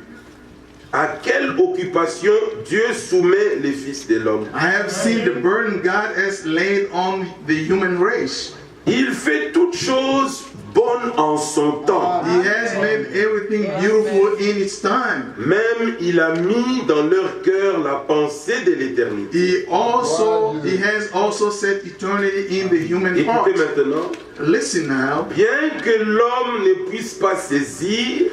à quelle occupation Dieu soumet les fils de l'homme. I have seen the burden God has laid on the human race. Il fait toutes choses bonnes en son temps. He has made everything beautiful in its time. Même il a mis dans leur cœur la pensée de l'éternité. He has also set eternity in the human heart. Écoutez maintenant. Listen now. Bien que l'homme ne puisse pas saisir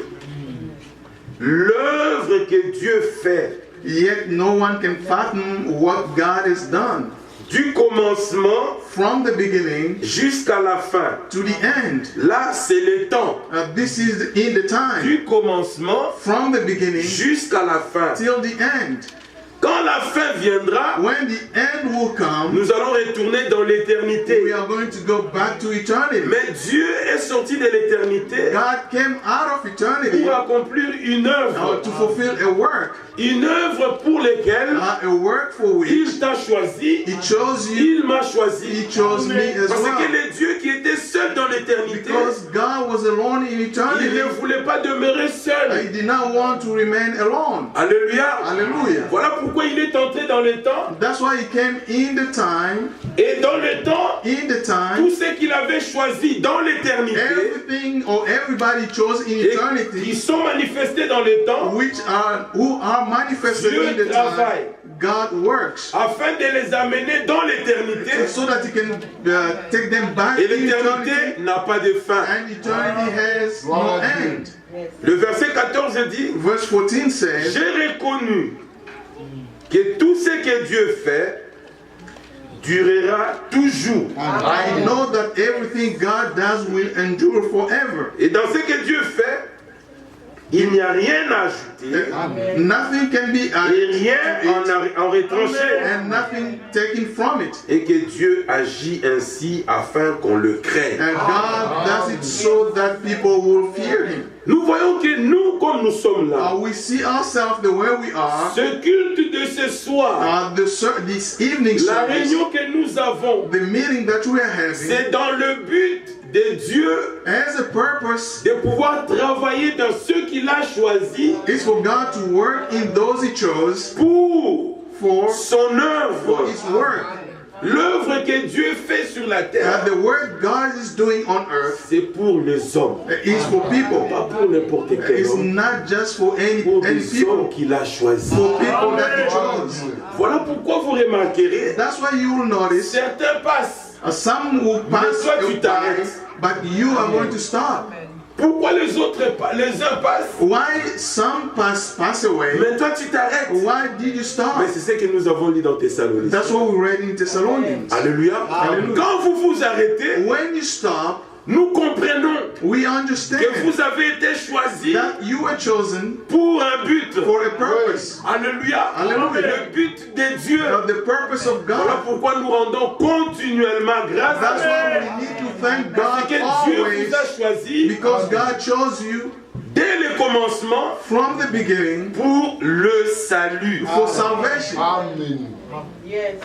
l'œuvre que Dieu fait, yet no one can fathom what God has done. Du commencement from the beginning jusqu'à la fin. To the end. Là, c'est le temps. This is in the time. Du commencement from the beginning jusqu'à la fin. Till the end. Quand la fin viendra, when the end will come, nous allons retourner dans l'éternité. We are going to go back to eternity. Mais Dieu est sorti de l'éternité. God came out of eternity pour accomplir une œuvre. To fulfill a work. Une œuvre pour laquelle a work for which il t'a choisi. He chose you. Il m'a choisi. He chose me as Parce well. que le Dieu qui était seul dans l'éternité, Because God was alone in eternity, il ne voulait pas demeurer seul. He did not want to remain alone. Alléluia. Hallelujah. Voilà pourquoi il est entré dans le temps. That's why he came in the time. Et dans le temps, tout ce qu'il avait choisi dans l'éternité, everything or everybody chose in eternity, qui sont manifestés dans le temps, who are manifested Dieu in the travaille, time, God works, afin de les amener dans l'éternité, so that He can take them back. Et l'éternité n'a pas de fin. And eternity has no end. Le verset 14 dit, Verse 14 says, j'ai reconnu que tout ce que Dieu fait durera toujours. I know that everything God does will endure forever. Et dans ce que Dieu fait, il n'y a rien à ajouter. Nothing can be added. Et rien en retranché. And nothing taken from it. Et que Dieu agit ainsi afin qu'on le craigne. And God does it so that people will fear Him. Nous voyons que nous, comme nous sommes là, we see ourselves the way we are. Ce culte de ce soir, this evening la service, réunion que nous avons, the meeting that we are having, c'est dans le but de Dieu has a purpose, de pouvoir travailler dans ceux qu'il a choisis, is for God to work in those He chose pour son œuvre, for His work. L'œuvre que Dieu fait sur la terre, the work God is doing on earth, c'est pour les hommes. Is for people. Pas pour n'importe quel It's homme. not just for any Les hommes people. qu'il a choisis. For people that He chose. Voilà pourquoi vous remarquerez, That's why you will notice certains passent. some will pass toi, tu by, t'arrêtes. but you are going to stop. Pourquoi les uns passent? Why some pass away? Mais toi tu t'arrêtes. Why did you stop? Mais c'est ce que nous avons lu dans Thessaloniens. That's what we read in Thessalonians. Alléluia. Quand vous vous arrêtez, When you stop, nous comprenons we understand que vous avez été choisi that you were chosen pour un but. for a purpose. Alléluia. Alléluia. Le but de Dieu. The purpose of Voilà God. pourquoi nous rendons continuellement grâce That's à why we need to thank Parce God que Dieu always, vous a choisi because God chose you dès le commencement from the beginning pour le salut. for salvation. Amen. Yes.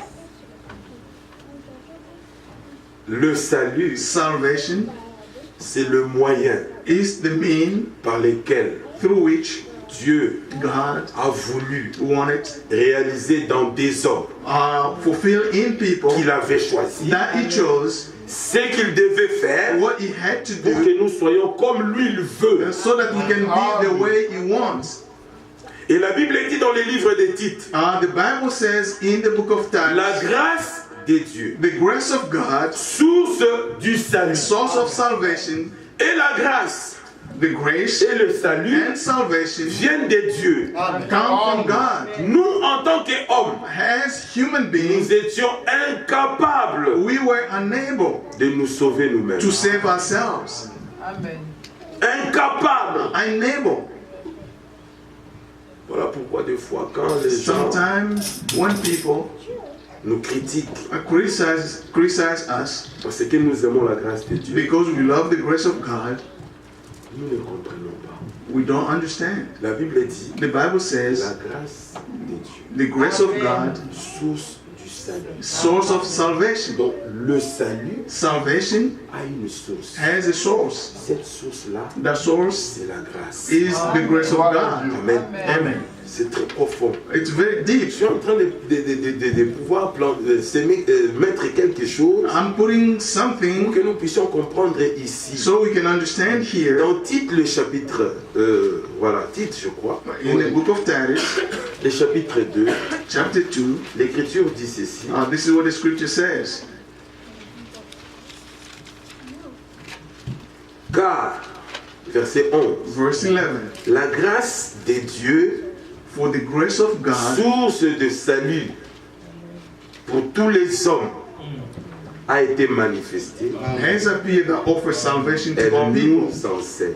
Le salut, Salvation c'est le moyen is the mean par lequel through which Dieu God a voulu wanted réaliser dans des hommes fulfill in people qu'il avait choisis that He chose ce qu'il devait faire what He had to pour do que nous soyons comme lui il veut. so that we can be the way He wants. Et la Bible dit dans les livres des Tites, The Bible says in the book of Titus, la grâce de Dieu, the grace of God, source du salut, source of salvation, et la grâce the grace et le salut and salvation viennent de Dieu. come from God. Nous, en tant qu'hommes, As human beings, nous étions incapables we were unable de nous sauver nous-mêmes. to save ourselves. Amen. Incapables. Unable. Voilà pourquoi des fois quand les gens Sometimes when people nous critiquent, criticize us parce que nous aimons la grâce de Dieu, because we love the grace of God, nous ne comprenons pas. we don't understand. La Bible dit The Bible la says grâce de Dieu, the grace of God, source du salut. source of salvation. Donc le salut Salvation a une source. has a source. Cette source-là, The source c'est la grâce. is the grace of God. Amen. Amen. C'est très profond. It's very deep. Je suis en train de pouvoir mettre quelque chose I'm putting pour something que nous puissions comprendre ici. so we can understand here Dans Tite, le chapitre, Tite, je crois, in the book of Titus, le chapitre 2, chapter 2. l'Écriture dit ceci. This is what the scripture says. Car, verset 11, Verse 11. la grâce de Dieu, For the grace of God, source de salut pour tous les hommes, a été manifestée. has appeared that offers salvation Elle to all people. nous enseigne.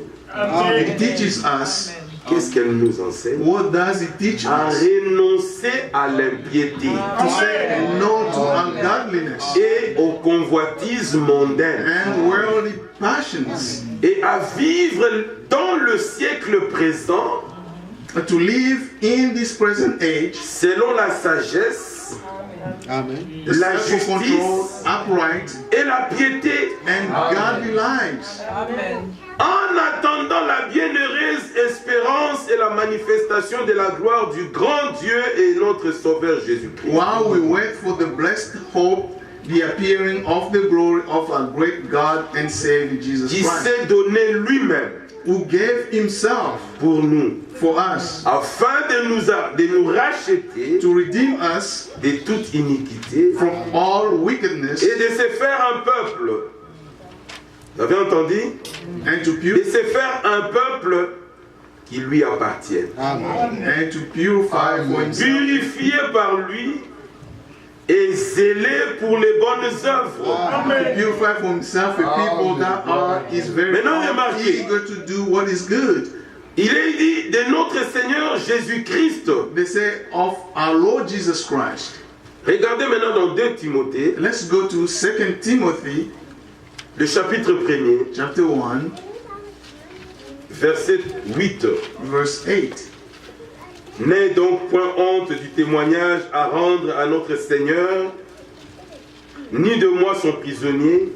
It teaches us. Qu'est-ce qu'elle nous enseigne? What does it teach À us? renoncer à l'impiété To say no to ungodliness et aux convoitises mondaines and worldly passions, et à vivre dans le siècle présent to live in this present age, selon la sagesse, the la self-control, justice upright, et la piété, and godly lives, Amen. en attendant la bienheureuse espérance et la manifestation de la gloire du grand Dieu et notre Sauveur Jésus-Christ. while we wait for the blessed hope, the appearing of the glory of our great God and Savior Jesus Qui Christ, s'est donné lui-même who gave himself pour nous, for us afin de nous racheter to redeem us de toute iniquité from all wickedness et de se faire un peuple. Vous avez entendu? and to, De se faire un peuple qui lui appartienne. and to purify for himself, Purifié par lui et zélé pour les bonnes œuvres. to purify for himself a people that are is very Maintenant, remarquez. eager to do what is good. Il est dit de notre Seigneur Jésus-Christ. They say of our Lord Jesus Christ. Regardez maintenant dans 2 Timothée, Let's go to 2 Timothy le chapitre 1er, chapter 1, verset 8. verse 8. N'aie donc point honte du témoignage à rendre à notre Seigneur, ni de moi son prisonnier,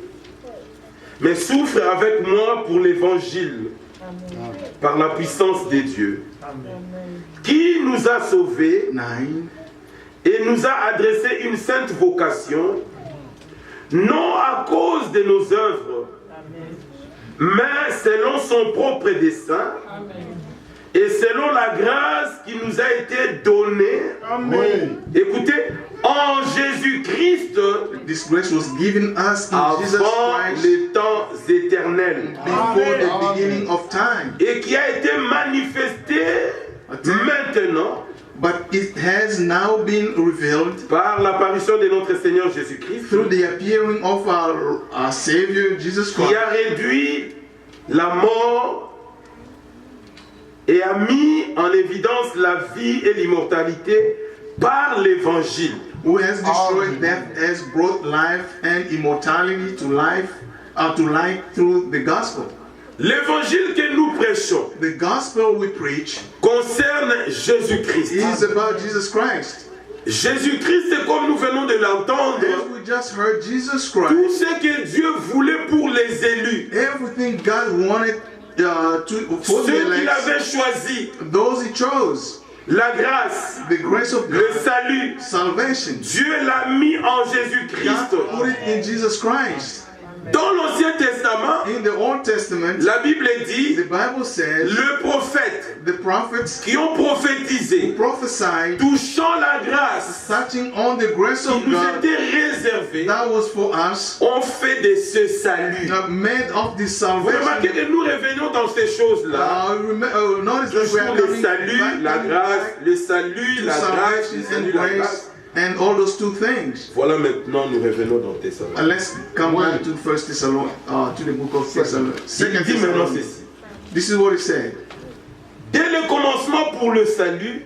mais souffre avec moi pour l'évangile, par la puissance de Dieu, qui nous a sauvés 9. et nous a adressé une sainte vocation, non à cause de nos œuvres, mais selon son propre dessein, et selon la grâce qui nous a été donnée. Écoutez, en Jésus-Christ, This grace was given us in Jesus avant Christ les temps éternels, before the beginning of time. et qui a été manifesté maintenant But it has now been revealed par l'apparition de notre Seigneur Jésus-Christ, through the appearing of our Savior Jesus qui Christ, a réduit la mort et a mis en évidence la vie et l'immortalité par l'évangile. who has destroyed death, has brought life and immortality to life through the gospel. L'évangile que nous prêchons The gospel we preach concerne Jésus-Christ. is about Jesus Christ. Jésus-Christ, c'est comme nous venons de l'entendre, As we just heard, Jesus tout Christ, ce que Dieu voulait pour les élus, everything God wanted for ceux the qu'il elect, avait choisis, those He chose, la grâce, the grace of le God, salut, salvation. Dieu l'a mis en Jésus-Christ. God put it in Jesus Christ. Dans l'Ancien Testament, In the Old Testament, la Bible dit, the Bible says le prophète the prophets qui ont prophétisé, prophesied touchant la grâce touching on the grace qui of nous God était réservée, that was for us, ont fait de ce salut. made of this Vous remarquez salvation. que nous revenons dans ces choses-là. Notice that we are Toujours le coming salut, back la to grâce, le salut, la grâce, le salvation salut, and la grace grâce. and all those two things. Voilà, maintenant nous revenons dans Thessalonique. Let's come back to First Thessalonians, to the book of Thessalonians. Il Second dit maintenant Thessalonians. ceci. This is what it said. Dès le commencement pour le salut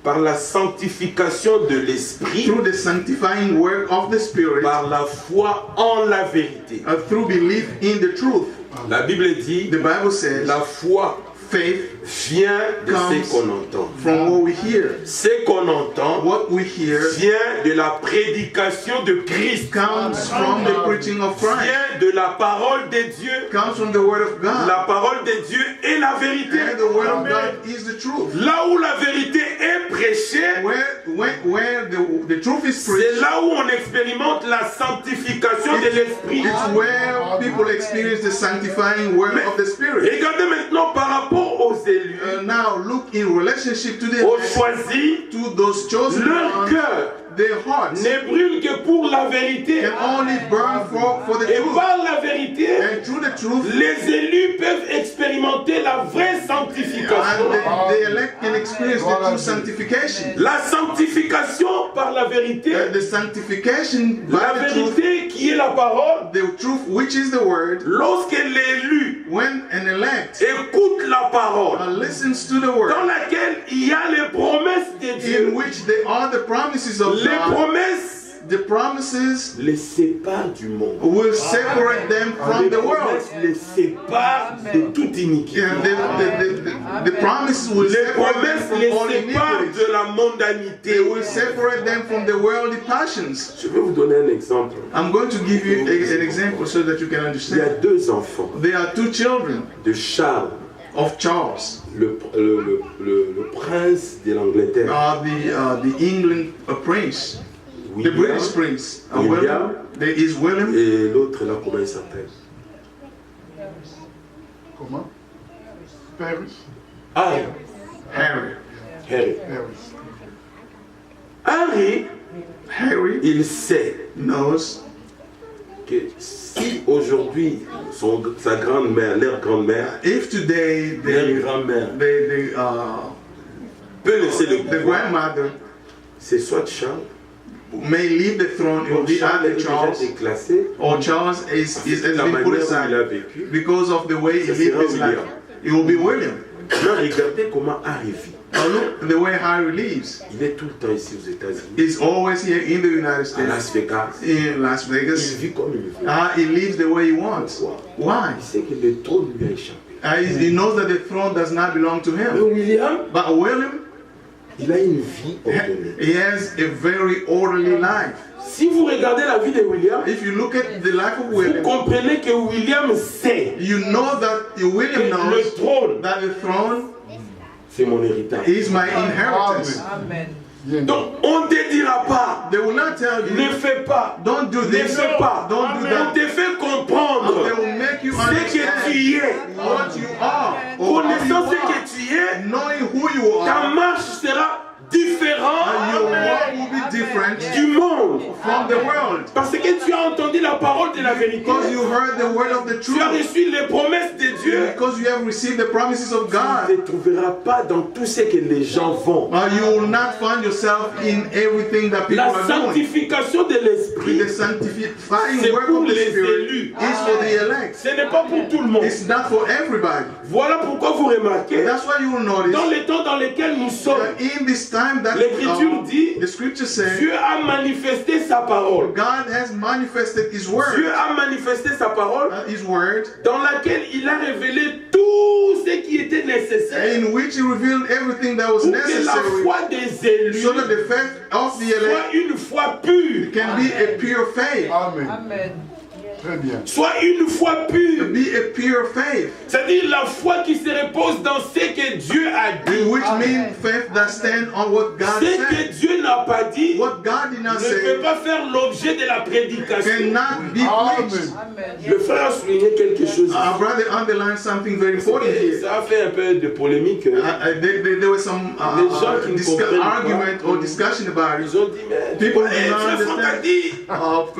par la sanctification de l'esprit, through the sanctifying work of the Spirit, par la foi en la vérité. through belief in the truth. La Bible dit, The Bible says la foi faith vient de comes ce qu'on entend. from what we hear. Ce qu'on entend What we hear vient de la prédication de Christ, comes from the preaching of Christ, vient de la parole de Dieu. comes from the Word of God. La parole de Dieu est la vérité. And the Word of God is the truth. Là où la vérité est prêchée, Where the truth is c'est preached, là où on expérimente la sanctification de l'esprit. it's where people experience the sanctifying work of the Spirit. Regardez maintenant par rapport aux élus, Now look in relationship to the aux choisis, to those chosen leur ones, cœur their hearts ne brûle que pour la vérité. can only burn for the Et truth. par la vérité, And through the truth, les élus peuvent expérimenter la vraie sanctification. and the elect can experience the true sanctification. La sanctification par la vérité, The sanctification la by the truth, vérité qui est la parole, the truth which is the word, lorsque l'élu when an elect écoute la parole, listens to the dans word, laquelle il y a les promesses de Dieu, in which there are the promises of les God, promesses the promises les séparent du monde. will separate them from Les the world. promesses les séparent de toute iniquité. Yeah, the promises will Les separate them promesses from les all séparent iniquities. de la They mondanité. will separate them from the worldly passions. Je vais vous donner un exemple. I'm going to give you an example so that you can Il y a understand. deux enfants There are two children de Charles, of Charles, le prince de l'Angleterre. the England prince, the William, British prince. William. There is William. Et l'autre là, comment il s'appelle? Comment? Paris. Harry. Harry. Harry. Paris. Harry, Harry il sait knows que si aujourd'hui sa grand-mère, leur grand-mère, if today leur grand-mère peut laisser le the pouvoir, grandmother c'est soit Charles, may leave the throne, it will be Charles est either déjà Charles déclassé, or Charles has la been manière put où il a aside vécu. because of the way he Ça lived sera his life. William. It will be William. Là, regardez comment Harry vit. Now look the way Harry lives. Il est tout le temps ici aux États-Unis, He's always here in the United à States, Las Vegas. in Las Il Vegas. vit comme il veut. He lives the way he wants. Why? Il sait que le trône lui a échappé. He knows that the throne does not belong to Mais him. William, But William, il a une vie ordonnée. he has a very orderly life. Si vous regardez la vie de William, If you look at the life of vous William, comprenez que William sait you know that que William le knows trône, that the throne c'est mon héritage. is my inheritance. Amen. Donc, on ne te dira pas, They will not tell ne you, fais pas, don't do ne this, fais pas. don't do On that. te fait comprendre They will make you ce que understand tu es. what you are, or how Connaissant you ce que are, tu es, knowing who you ta are, marche sera différente and your walk will be different du monde. from the world. Parce que tu as entendu la parole de la vérité. Because you heard the word of the Tu as truth. reçu les promesses de Dieu. Because you have received the promises of Tu God. ne te trouveras pas dans tout ce que les gens font. You will not find yourself in everything that people La are doing. sanctification de l'esprit, The sanctifying c'est work pour of the les Spirit élus. is for the elect. Ce n'est pas pour tout le monde. It's not for everybody. Voilà pourquoi vous remarquez, That's why you will notice dans les temps dans lesquels nous sommes, in this time that l'Écriture dit, the scripture says Dieu a manifesté sa parole. God has manifested His Dieu word. a manifesté sa parole His word, dans laquelle il a révélé tout ce qui était nécessaire in which He revealed everything that was pour que la necessary, foi des élus so that the faith of the elect soit une foi pure. can be a pure faith. Amen. Amen. Très bien. Soit une foi pure. Be a pure faith, C'est-à-dire la foi qui se repose dans ce que Dieu a dit. which means faith that stands on what God Ce que said. Dieu n'a pas dit What God did ne not peut say pas faire l'objet de la prédication. cannot be preached. Amen. Le frère a souligné quelque chose. Our brother underlined something very important here. Ça a fait un peu de polémique. There was some Les gens qui ne comprennent pas. argument or discussion about it. Ils ont dit, mais People do frère not Franck a understand. dit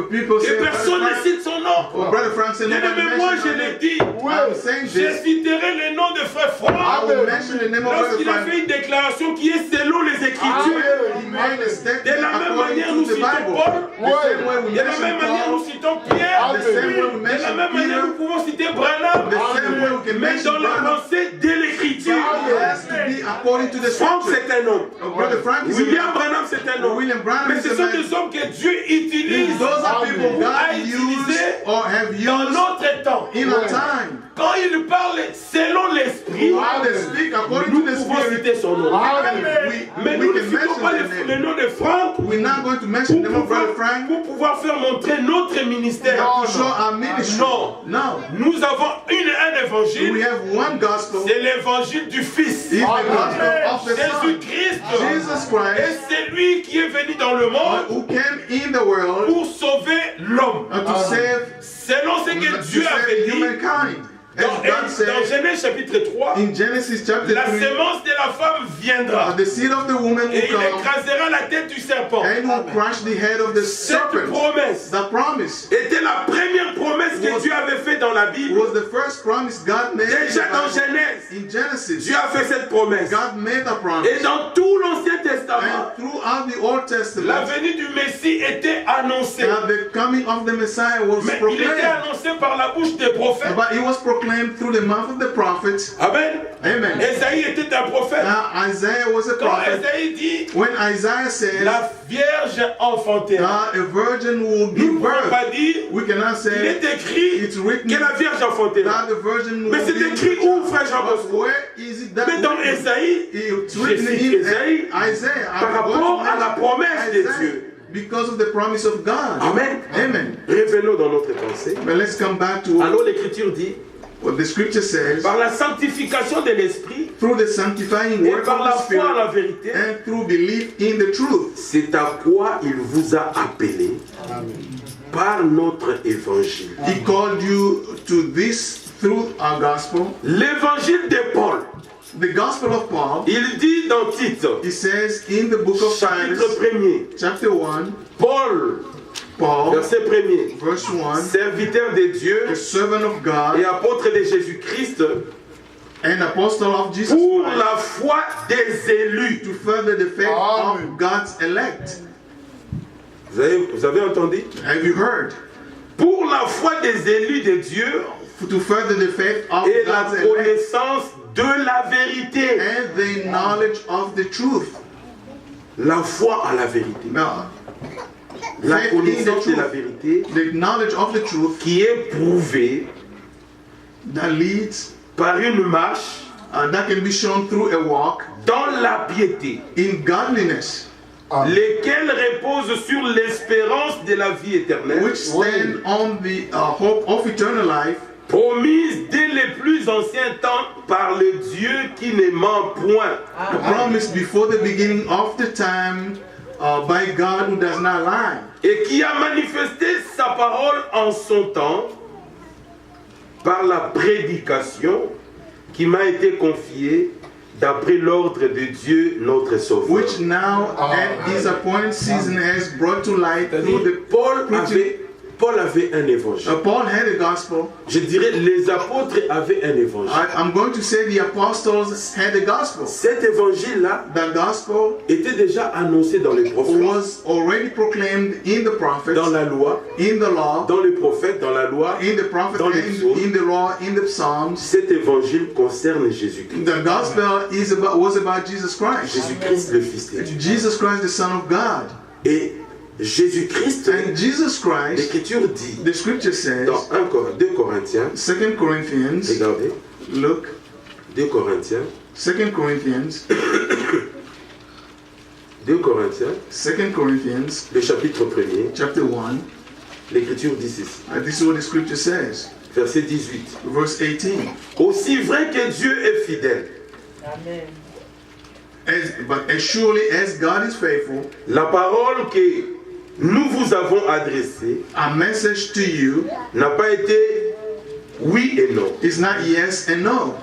People que say, personne ne cite son nom. oh, Brother Frank said, Mais nobody moi je mentioned l'ai it. dit. I'm saying Je this. citerai le nom de frère I Franck will mention the name of Brother lorsqu'il a Frank. fait une déclaration qui est selon les Écritures. He made a De statement la même according manière, to nous the citons Bible. Paul. The same way we De la même mention manière, nous Paul. citons Pierre. The same way we De la mention même manière, nous Peter. pouvons citer Branham. The same way we can Mais mention dans la Branham. pensée de l'Écriture. It has to be according to the Franck, scripture. c'est un homme. Brother Frank is a William man. Branham, c'est un homme. William Branham Mais is ce a sont man. des hommes que Dieu utilise Those are people a God utilisé used or have dans used notre temps. in our time. Quand il parle selon l'esprit, How they speak according nous to the pouvons spirit. citer son nom. Mais We nous ne can citons pas mention le nom de Franck We're not going to mention the name of Brother Frank pour pouvoir faire montrer notre ministère. to show our ministry. Non. No. Nous avons un We évangile, have one gospel. c'est l'évangile du Fils. It's the gospel of the Son. Jésus-Christ. Jesus Et Christ, c'est lui qui est venu dans le monde who came in the world pour sauver l'homme. to save Selon ce que Dieu avait dit humankind. As dans God said Genèse chapitre 3, in Genesis chapter la 3, sémence de la femme viendra the seed of the woman et will il come écrasera la tête du serpent. and will crush the head of the Cette serpent. promesse The promise était la première promesse que Dieu avait faite dans la Bible. was the first promise God made in Déjà dans the Bible. Genèse, In Genesis. Dieu a fait cette promesse. God made a promise. Et dans tout l'Ancien Testament, And throughout the Old la Testament, venue du Messie était annoncée. the coming of the Messiah was Mais il était proclaimed. annoncé par la bouche des prophètes. But it was proclaimed through the mouth of the prophets. Amen. Amen. Esaïe était un prophète. Isaiah was a Quand prophet. Esaïe dit, When Isaiah says, la Vierge enfantera, a virgin will nous give ne pouvons birth, pas dire, we cannot il say est écrit it's written que la Vierge enfantera. that the virgin Mais will c'est give écrit birth. où, frère Jean But Bosco? where is it that Mais dans written? Esaïe, It's je written cite in Esaïe, Isaiah. par rapport à la promesse de Isaiah, Dieu. because of the promise of God. Amen. Amen. Revenons dans notre pensée. But let's come back to Alors l'Écriture dit, what the scripture says. par la sanctification de l'Esprit Through the sanctifying et work par of la the foi en Spirit la vérité, and through belief in the truth. c'est à quoi il vous a appelé par notre évangile. He called you to this through our gospel. L'évangile de Paul, The gospel of Paul, il dit dans Tite, he says in the book of chapitre Titus, 1er, chapter 1, Paul, Paul, verset 1er, verse 1, serviteur de Dieu the servant of et God apôtre de Jésus-Christ, and apostle of Jesus pour Christ, la foi des élus. to further the faith of God's elect. Vous avez entendu? Have you heard? Pour la foi des élus de Dieu To further the faith of et la God's elect connaissance de la vérité. and the knowledge of the truth. La foi à la vérité. Now, La faith in the connaissance de la truth, vérité the knowledge of the truth qui est prouvée that leads, par une marche that can be shown through a walk dans la piété, in godliness, lesquelles reposent sur l'espérance de la vie éternelle, which stand on the hope of eternal life, promise dès les plus anciens temps par le Dieu qui ne ment point. promised before the beginning of the time by God who does not lie, Et qui a manifesté sa parole en son temps par la prédication qui m'a été confiée d'après l'ordre de Dieu notre Sauveur. which now at his appointed season has brought to light through the Paul avait un évangile. Paul had a gospel. Je dirais les apôtres avaient un évangile. I'm going to say the apostles had a gospel. Cet évangile-là The gospel était déjà annoncé dans les prophètes, was already proclaimed in the prophets, dans la loi, in the law, dans les prophètes, dans la loi. in the prophets, dans les and psaumes. in the law, in the psalms. Cet évangile concerne Jésus-Christ. The gospel was about Jesus Christ. Jésus-Christ, le Fils de Dieu. Jesus Christ, the Son of God. Et Jésus-Christ, And Jesus Christ, l'Écriture dit the scripture says, dans 2 Corinthiens, 2 Corinthians, regardez, look, 2 Corinthiens, 2 Corinthians, 2 Corinthiens, 2 Corinthians, le chapitre 1er, chapter 1, l'Écriture dit ceci, this is what the scripture says, verset 18. verse 18. Aussi vrai que Dieu est fidèle, Amen. But as surely as God is faithful, la parole que nous vous avons adressée our message to you n'a pas été oui et non. is not yes and no.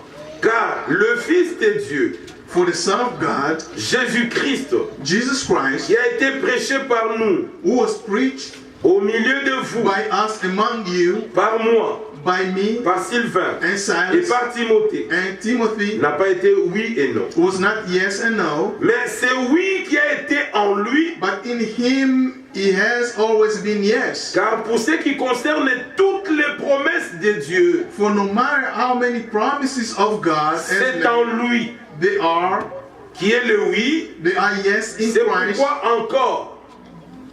Car le Fils de Dieu, For the Son of God, Jésus-Christ, Jesus Christ, qui a été prêché par nous, who was preached au milieu de vous, by us among you, par moi, by me par Sylvain and et Silas par Timothée, and Timothy, n'a pas été oui et non. was not yes and no, Mais c'est oui qui a été en lui, but in him it has always been yes. car pour ce qui concerne toutes les promesses de Dieu, For no matter how many promises of God c'est en lui. they are qui est le oui, the yes in c'est Christ. pourquoi encore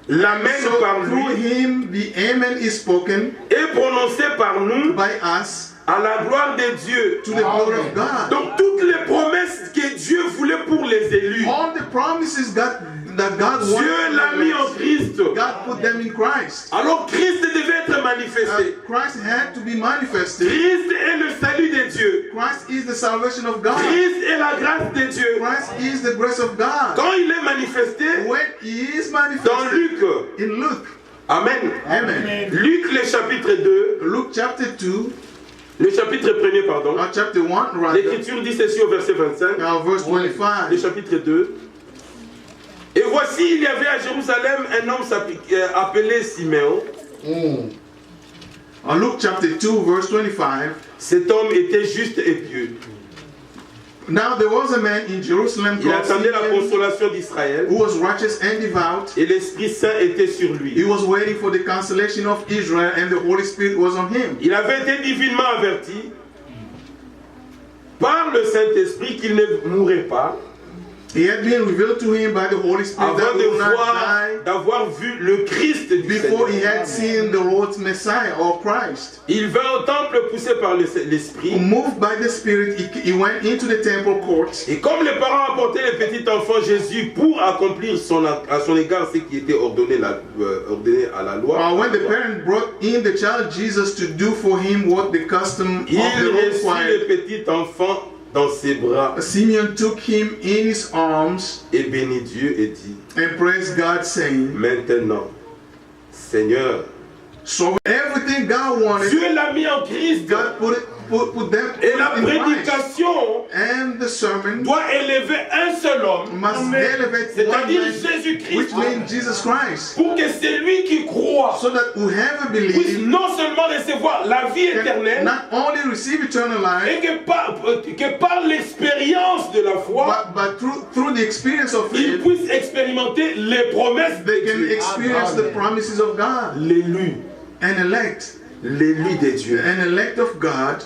l'amen So par through lui him the amen is spoken est prononcé par nous by us à la gloire de Dieu. to the glory of God. Donc toutes les promesses que Dieu voulait pour les élus, All the promises that God Dieu wanted, l'a mis en Christ. God put them in Christ. Alors Christ devait être manifesté. Christ had to be manifested. Christ est le salut de Dieu. Christ is the salvation of God. Christ est la grâce de Dieu. Christ is the grace of God. Quand il est manifesté When he is dans manifested Luc, in Luke, Amen. Amen. Luc le chapitre 2, Luke chapter 2, le chapitre 1er, pardon. chapter 1, rather, L'Écriture dit ceci au verset 25. verse Le 25. chapitre 2. Et voici, il y avait à Jérusalem un homme appelé Siméon. Luke chapter 2, verse 25. Cet homme était juste et pieux. Now there was a man in Jerusalem Il called attendait la Simeon consolation d'Israël who was righteous and devout. et l'Esprit Saint était sur He lui. was waiting for the consolation of Israel, and the Holy Spirit was on him. Il avait été divinement averti par le Saint-Esprit qu'il ne mourrait pas He had been revealed to him by the Holy Spirit that avant he would not die d'avoir vu le Christ du before he Seigneur. had seen the Lord's Messiah or Christ. Il vint au temple poussé par l'Esprit. Moved by the Spirit, he went into the temple courts. Et comme les parents apportaient le petit enfant Jésus pour accomplir à son égard ce qui était ordonné à la loi, When the parent brought in the child Jesus to do for him what the custom of il the law reçut required, le petit enfant dans ses bras Simeon took him in his arms et bénit Dieu et dit, and praised God, saying, maintenant, Seigneur, so everything God wanted, Dieu l'a mis en Christ. God put them Et la in Christ. prédication And the sermon doit élever un seul homme, must elevate one c'est-à-dire man, Jésus-Christ, which means Jesus Christ, pour que celui qui croit so that whoever puisse believes non seulement recevoir la vie can éternelle, not only receive eternal life, et que par l'expérience de la foi, but through the experience of ils it, puissent expérimenter les promesses they de can Dieu. experience the promises of God. L'élu, An elect, l'élu de Dieu, an elect of God,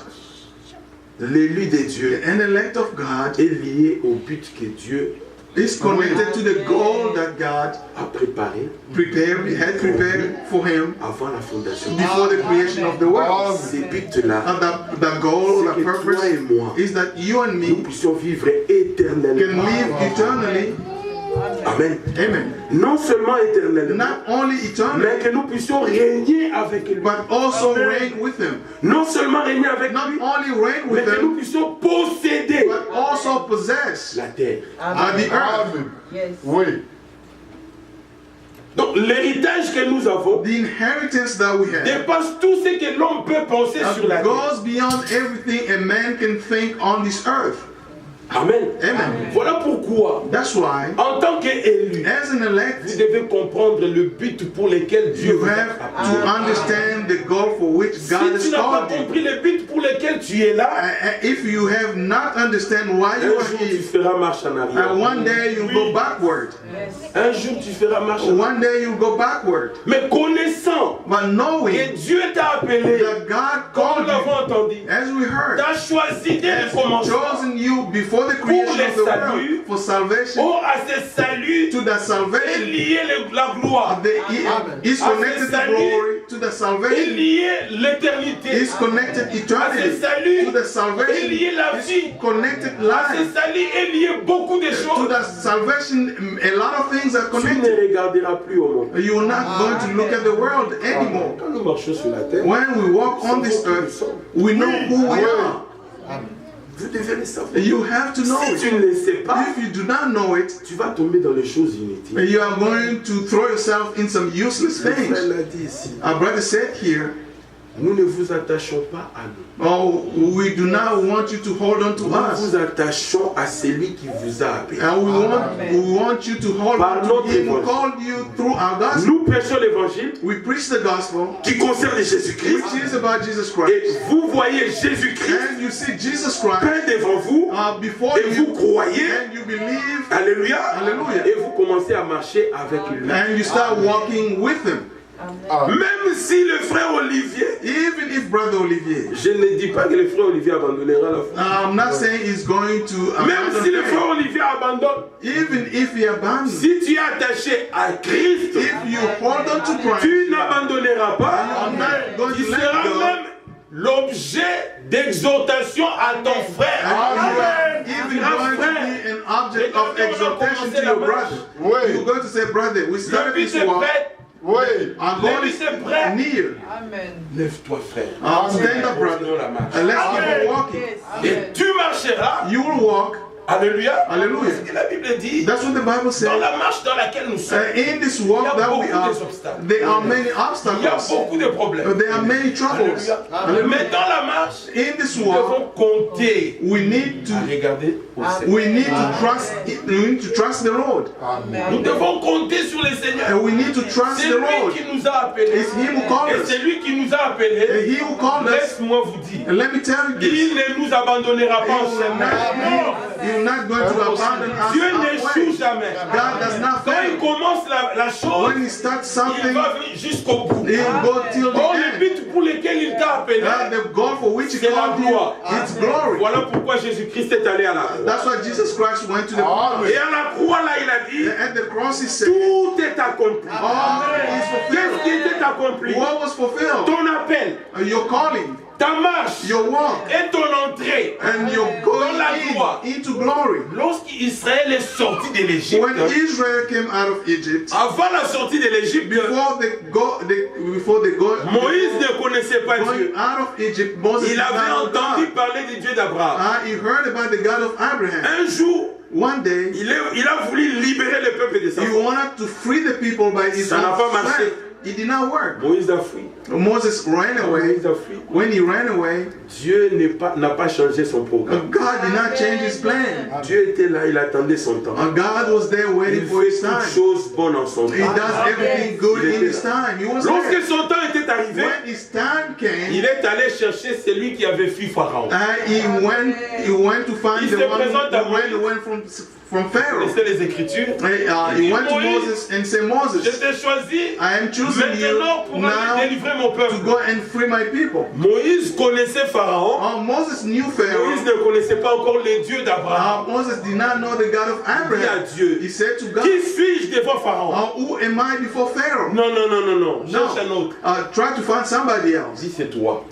l'élu de Dieu an elect of God est lié au but que Dieu is connected to the goal that God a préparé had prepared for him avant la fondation. before the creation of the world. Ces buts-là, And the goal, c'est the que purpose toi et moi, is that you and nous me puissions vivre can éternellement. live eternally. Amen. Amen. Non seulement éternellement, Not only mais eternally, que nous puissions régner avec lui. but also reign with him. Non seulement régner avec Not lui, only reign mais with que nous him, puissions posséder but also possess la terre. the earth. Yes. Oui. Donc l'héritage que nous avons The inheritance that we have dépasse tout ce que l'homme peut penser sur la terre. goes beyond everything a man can think on this earth. Amen. Amen. Voilà pourquoi, That's why, en tant qu'élu, as an elect, vous devez comprendre le but pour lequel Dieu you vous a have appelé. to understand the goal for which God Si has tu n'as pas called you. compris le but pour lequel tu es là, If you have not understand why un you are jour tu here, feras marche en arrière. one day you go backward. Un jour tu feras marche en arrière. One day you go backward. Mais connaissant But knowing que Dieu t'a appelé, that God comme called nous l'avons you, entendu, as we heard, t'a choisi dès le commencement. chosen you before the creation of the world for salvation, Oh, à ce salut to that est salvation. lié la gloire, Is connected to glory, to the est salvation. lié l'éternité, Is connected à ce eternity, salut to the est salvation. lié la vie, Is connected à ce life, salut est lié beaucoup de to choses. the salvation. A lot of things are Tu ne connected. regarderas plus au monde. You're not going to look at the world anymore. Quand nous marchons sur la terre, When we walk on this earth, we know who we are. vous devez le savoir. You have to know Si it. tu ne le sais pas, If you do not know it, tu vas tomber dans les choses inutiles. you are going to throw yourself in some useless Le frère things. l'a dit ici. Our brother said here, Nous ne vous attachons pas à nous. oh, we do not want you to hold on to Nous us. vous attachons à celui qui vous a appelé. And we want you to hold Par on to notre him who évangile. called you through our gospel. Nous prêchons l'évangile We preach the gospel, qui concerne Jésus-Christ. which is about Jesus Et Christ. vous voyez Jésus-Christ And you see Jesus Christ peint devant vous. before Et vous you, croyez. and you believe, Alléluia. Alléluia. Et vous commencez à marcher avec lui. and you start walking with him. Amen. Même si le frère Olivier, Even if Brother Olivier, je ne dis pas que le frère Olivier abandonnera la foi. I'm not saying he's going to Même abandon si le faith. frère Olivier abandonne, Even if he abandons, si tu es attaché à Christ, if you hold on to Christ, tu n'abandonneras pas. I'm not going Tu to let seras go. même l'objet d'exhortation à ton frère. And you are even Grand going to frère. be an object Et quand of on a exhortation commencé to la your marche, brother. Oui. You're going to say, brother, we Le started but this est walk. prêt. Oui. Our God Le is but est prêt. near. Amen. Lève-toi, frère. Stand up, brother. Continuons la marche. And let's keep on walking. Yes. Et tu marcheras. You will walk. Alléluia. Hallelujah. C'est ce que la Bible dit. That's what the Bible Dans says. la marche dans laquelle nous sommes, In this il y walk a that we beaucoup are, d'obstacles. there are many Il y a obstacles. beaucoup de problèmes. There are many troubles. Alléluia. Mais dans la marche, In this nous walk, devons compter we need à to regarder au Seigneur. we need to trust. We need to trust the Lord, Nous devons compter sur le Seigneur. and we need to trust C'est the lui Lord. qui nous a appelés. It's Him who called Et us. c'est lui qui nous a appelés. And He who called us. Laisse-moi vous dire. And let me tell you this: Il ne nous abandonnera He pas en will chemin. You're not going to abandon us. Dieu our n'échoue way. jamais. God does not Quand il fail. commence la chose, When He starts il something, va venir jusqu'au bout. He will go till the Or le end. but pour lequel il t'a appelé, The goal for which He c'est la called you, gloire. it's glory. Voilà pourquoi Jésus-Christ est allé à la croix. That's why Jesus Christ went to the cross. Et à la croix, là, il a dit, At the cross, He said, tout est accompli. all is Qu'est-ce qui fulfilled. était accompli? What was fulfilled? Ton appel, Your calling, ta marche your walk, et ton entrée. and your Dans la going gloire. into glory. Lorsqu'Israël est sorti de l'Égypte, When Israel came out of Egypt, avant la sortie de l'Égypte, before they go Moïse ne connaissait pas going Dieu. out of Egypt, Moses Il did avait not know entendu God. parler du Dieu d'Abraham. He heard about the God of Abraham. Un jour, One day, il a voulu libérer le peuple de sa he foi. wanted to free the people by his Ça n'a own pas marché. strength. It did not work. Moïse a fui. Moses ran away. Moïse a fui. When he ran away, Dieu n'a pas changé son programme. God did not change his plan. Dieu était là, il attendait son temps. God was there Il waiting for fait his toutes time. choses bonnes en son He temps. does everything good in his time. He was there. Lorsque son temps était arrivé, When his time came, il est allé chercher celui qui avait fui Pharaon. he went to find Il the se one présente à who went from Pharaoh. Laissez les Écritures. He went to Moïse, Moses and said, Je Moses, t'ai choisi I am choosing you maintenant pour aller now délivrer mon to peuple. go and free my people. Moïse connaissait Pharaon. Moses knew Moïse Pharaoh. ne connaissait pas encore le Dieu d'Abraham. Moses did not know the God of Il dit à Abraham. Dieu, He said to God, qui suis-je devant Pharaon? who am I before Pharaoh? Non, non, non, non, non. Cherche un No. autre. Try to find somebody else. Dis c'est toi.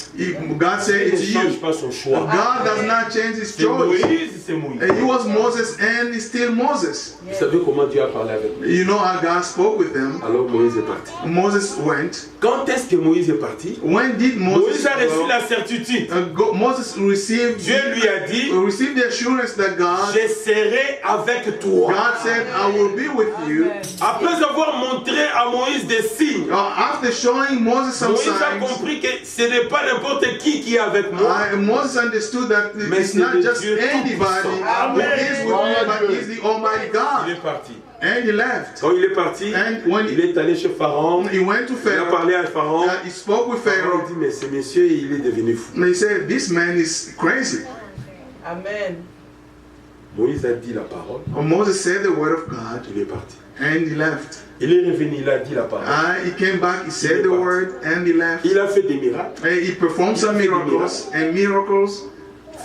God said, Il ne it's change you. pas son choix. God does not change his C'est choice. Moïse, c'est Moïse. He was Moses and he's still Moses. Vous savez comment Dieu a parlé avec lui? You know how God spoke with them. Alors Moïse est parti. Moses went. Quand est-ce que Moïse est parti? When did Moses Moïse a reçu go? la certitude. Moses received Dieu lui a dit, received the assurance that God je serai avec toi. God said, I will be with you. Après avoir montré à Moïse des signes, After showing Moses some Moïse a signs, compris que ce n'est pas n'importe qui est avec moi. Moses understood that Mais it's c'est not le just Dieu anybody tout-puissant. who is with me, but he's the Almighty Il God. est parti. And he left. Quand il est parti, And when il est allé chez Pharaon. he went to Il a Pharaoh, parlé à Pharaon. he spoke with Pharaon Pharaoh. dit, mais ce monsieur, il est devenu fou. And he said, this man is crazy. Amen. Moïse a dit la parole. Moses said the word of God, Il est parti. and he left. Il est revenu, il a dit la parole. He came back, he said the word, and he left. Il a fait des miracles. And he performed some miracles and miracles.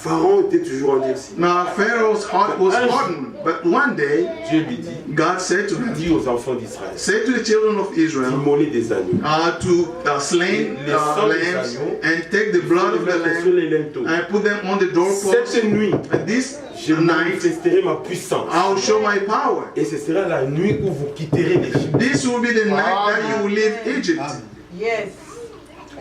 Pharaon était toujours endurci. Now Pharaoh's heart was hardened, but one day Dieu lui dit, God said to him, dis aux enfants d'Israël, say to the children of Israel, d'immoler des agneaux. to slay lambs and take the blood of the Sur lamb les linteaux. and put them on the doorposts. Cette nuit, And this je night manifesterai ma puissance. I will show my power. Et ce sera la nuit où vous quitterez l'Égypte. This will be the night that you will leave Egypt. Yes.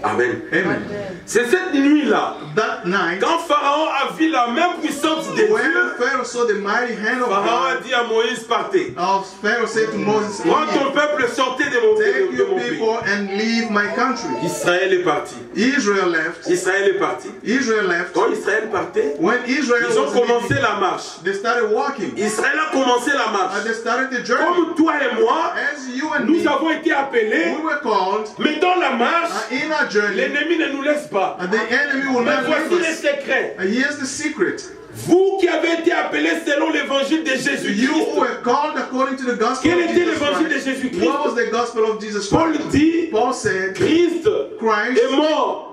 Amen. Amen. C'est cette nuit-là, That night, quand Pharaon a vu la main puissante de when Dieu, Pharaoh saw the mighty hand of Pharaon a God, dit à Moïse, partez. Pharaoh said to Moses, Prends ton leave. peuple, sortez de mon, Take de your mon pays. people and leave my country. Israël est parti. Israel left. Israël est parti. Israel left. Quand Israël partait, When Israel ils ont was commencé leaving, la marche. they started walking. Israël a commencé la And marche. they started the journey. Comme toi et moi, As you and nous me, avons été appelés, we were called mais dans la marche, in a our journey, l'ennemi ne nous laisse pas. the enemy will Mais not voici leave les us. secrets. Here's the secret. Vous qui avez été appelés selon l'évangile de You Jésus-Christ. who were called according to the gospel Quel of était Jesus l'évangile de Christ. Jésus-Christ? What was the gospel of Jesus Paul Christ? dit, Paul said, Christ Christ est mort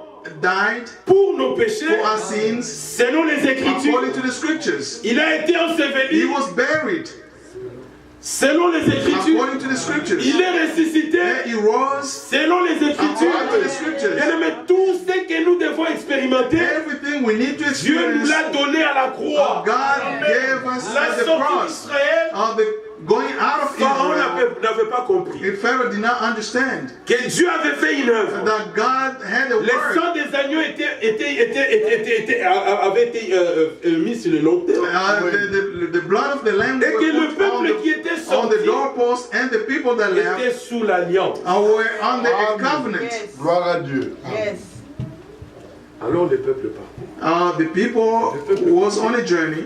died pour nos péchés, for our sins selon les Écritures. according to the scriptures. Il a été He enseveli was buried selon les Écritures. according to the scriptures. Il est ressuscité Then he rose selon les Écritures. according to the scriptures. Bien aimé, tout ce que nous devons expérimenter, Everything we need to Dieu nous experience, l'a donné à la croix. God gave us La at the sortie cross. d'Israël, Of the going out of Pharaon Israel, n'avait pas compris if Pharaoh did not understand que Dieu avait fait une œuvre. that God had a Les word. sangs des agneaux avaient été mis sur le long terme. The blood of the lamb Et que le were put peuple qui était on the sorti doorpost, and the people that left était sous l'alliance. were under a Amen. covenant. Yes. Gloire à Dieu. Yes. Alors le peuple partait. The people was on a journey.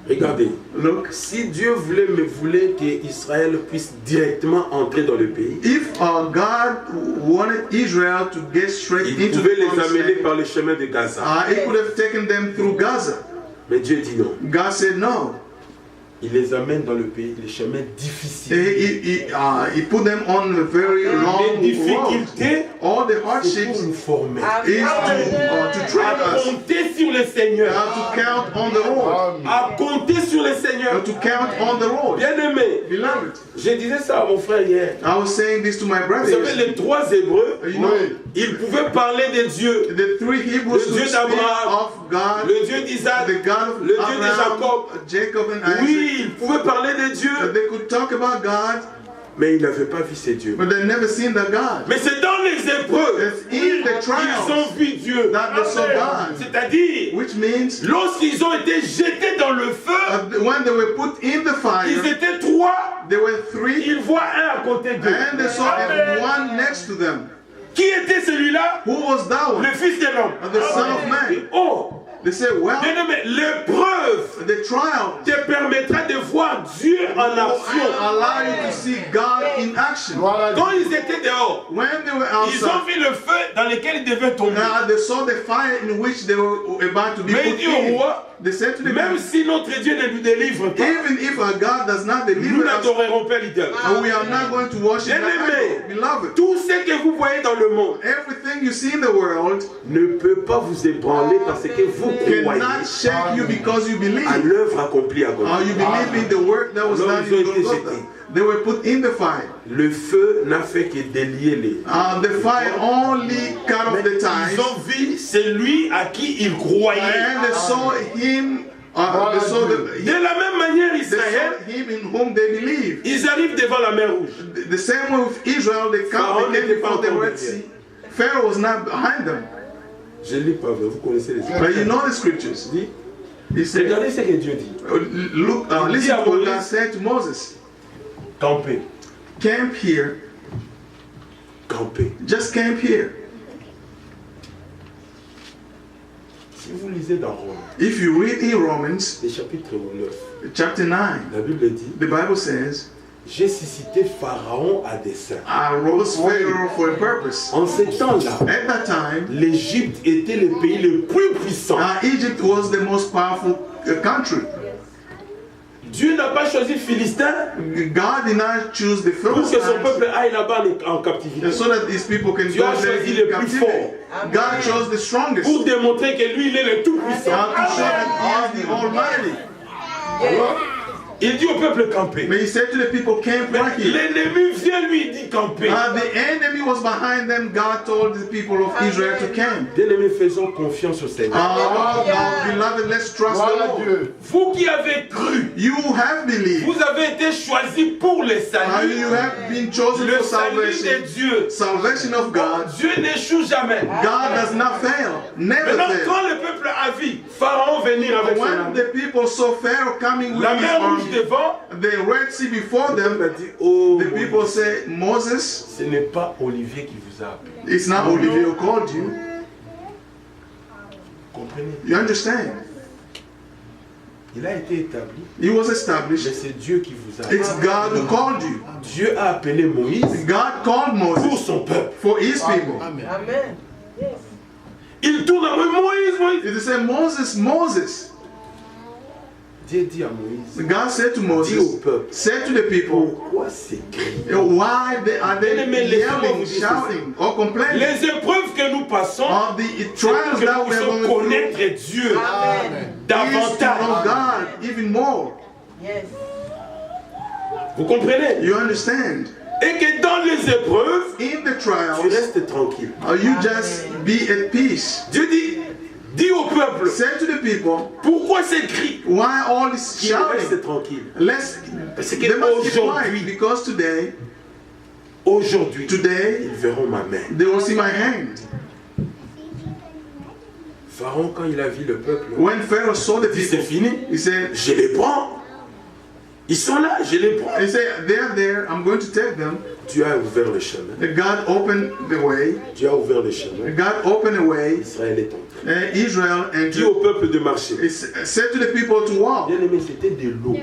Regardez, Look, si Dieu voulait qu'Israël puisse directement entrer dans le pays, if God wanted Israel to get straight il into pouvait the les promised amener land, par le chemin de Gaza. He could have taken them through Gaza. Mais Dieu dit non. God said no. Il les amène dans le pays, les chemins difficiles. He put them on a very long Les road. difficultés, All the c'est pour hardships nous former. is to train À us, compter sur le Seigneur. to count on the Lord, Amen. À compter sur le Seigneur. to count on the Lord. Bien aimé, Beloved, je disais ça à mon frère hier. I was saying this to my Vous savez, brothers. les trois Hébreux, You know, Oui. ils pouvaient parler de Dieu. the three Hebrews Le Dieu could speak d'Abraham, of God, Le Dieu d'Isaac, the God of le Dieu de Abraham, Jacob. Jacob and Isaac. Oui, ils pouvaient parler de Dieu, They could talk about God, mais ils n'avaient pas vu ces dieux. but they never seen the God. Mais c'est dans les épreuves It's in the qu'ils ont trials vu Dieu. that they saw God, C'est-à-dire, which means lorsqu'ils ont été jetés dans le feu, when they were put in the ils fire, étaient trois, there were three, ils voient un à côté d'eux. and they saw one next to them. Qui était celui-là? Who was that one? Le Fils de l'homme. The Son of Man. Oh, They said, well, bien aimé, l'épreuve the trial te permettra de voir Dieu en will action. allow you to see God in action. Gloire à Dieu. Quand ils étaient dehors, When they were ils ont outside, vu le feu dans lequel ils devaient tomber. they saw the fire in which they were about to be Mais il put dit au in. roi, They said to the même king, si notre Dieu ne nous délivre pas, even if our God does not nous deliver us, n'adorerons pas l'idole. we are not going to worship Bien that aimé, idol. Beloved, tout ce que vous voyez dans le monde everything you see in the world ne peut pas vous ébranler parce que vous croyez cannot shake you because you believe. à l'œuvre accomplie à Golgotha. You believe in the work that was Alors, done ils ont in été Golgotha. jetés. They were put in the fire. Le feu n'a fait que délier les. The fire only cut off the Ils ties, ont vu celui à qui ils croyaient. and they saw him. They saw De la même manière, they Israël, saw him in whom they believed. ils arrivent devant la mer Rouge. The same way with Israel, they Pharaon came n'était pas before the encore Red derrière. Sea. Pharaoh was not behind them. Je ne lis pas, vous connaissez les But you know the scriptures. Dit, He said, regardez ce que Dieu dit. look, listen to what God said to Moses. Campez, Camp here, campez. just camp here. Si vous lisez dans Rome, If you read in Romans le chapitre 9, chapter 9, la Bible dit, the Bible says, j'ai suscité Pharaon à dessein. I rose Pharaoh for a purpose. En ces temps-là, At that time, l'Égypte était le pays le plus puissant. Egypt was the most powerful country. Dieu n'a pas choisi Philistin God did not choose the pour que son Philistines peuple aille là-bas en captivité. so that these people can Dieu go a there choisi in les plus captivity. forts. God chose the strongest Pour démontrer que lui, il est le tout-puissant. to show that He is the Almighty. Il dit au peuple camper. But He said to the people, camp right here. L'ennemi vient lui dit camper. The enemy was behind them. God told the people of Israel to camp. Bien-aimés, faisons confiance au Seigneur. Beloved, let's trust Gloire the à Lord. Dieu. Vous qui avez cru, You have believed. vous avez été choisis pour le salut. You have been chosen Le for salut de salvation. Dieu. Salvation of God. Dieu n'échoue jamais. God does not fail. Never Maintenant, fail. quand le peuple a vu Pharaon venir avec son When armée, the people saw Pharaoh coming with la his mer rouge army, devant, the Red Sea before on a them, dit, oh, the people say, Moses, ce n'est pas Olivier qui vous a appelé. it's not Olivier who called you. Comprenez? You understand? Il a été établi, He was mais established. c'est Dieu qui vous a appelé. It's God who called you. Dieu a appelé Moïse God called pour Moses son peuple. for his people. Amen. Moïse. It said, Moses, Moses. Dieu dit à Moïse, God said to dis au Moses, peuple, said to the people, pourquoi ces cris? why are they Mais yelling, laissez-moi vous dire shouting, or complaining? Les épreuves que nous passons, Or the c'est trials que that nous we are puissions going connaître through Dieu Amen. is to know davantage. God even more. Yes. Vous comprenez? You understand? Et que dans les épreuves, In the tu trials, restes tranquille. you just be at peace. Dieu dit, dis au peuple, Say to the people, pourquoi ces cris? why all this Qu'il reste shouting? tranquille. Parce que they must keep aujourd'hui- quiet, because today, Aujourd'hui, today, ils verront ma main. they will see my hand. Pharaon, quand il a vu le peuple, When Pharaoh saw the il dit, c'est people, fini. he said, Je les prends. Ils sont là, je les prends. he said, they're there, I'm going to take them. Dieu a ouvert le chemin. God opened the way. Dieu a ouvert le chemin. God opened a way. Israël est entré. And Israel Dis au entered. peuple de marcher. He said to the people to walk. Bien aimé, c'était de l'eau.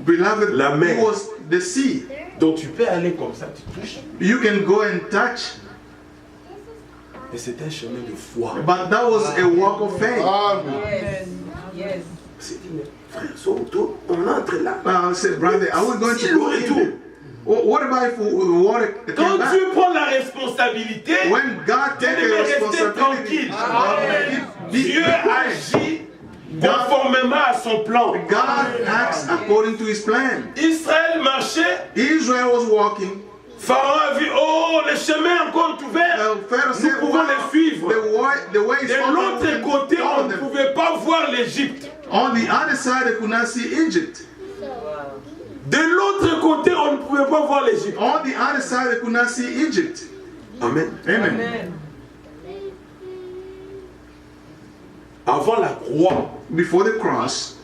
Beloved, La mer. it was the sea. Donc tu peux aller comme ça, tu touches. You can go and touch, Et c'est un chemin de foi. but that was a walk of faith. Amen. Yes. Yes. C'est dit, mais frère, saute autour, on entre là. I said, brother, are we going Si to l'eau go in retourne. there? What about if water Quand came back? Dieu prend la responsabilité, When God takes Bien-aimé, the restez responsibility, tranquille. Dieu agit conformément à son plan. God acts according to his plan. Israël marchait, Israel was walking. Pharaon a vu, oh, le chemin est encore ouvert. Pharaoh Nous said, pouvons les suivre. the way is De open, we l'autre can côté, on follow ne them. pouvait pas voir l'Égypte. On the other side, they could not see Egypt. De l'autre côté, on ne pouvait pas voir l'Égypte. On the other side, they could not see Egypt. Amen. Amen. Amen. Avant la croix, Before the cross,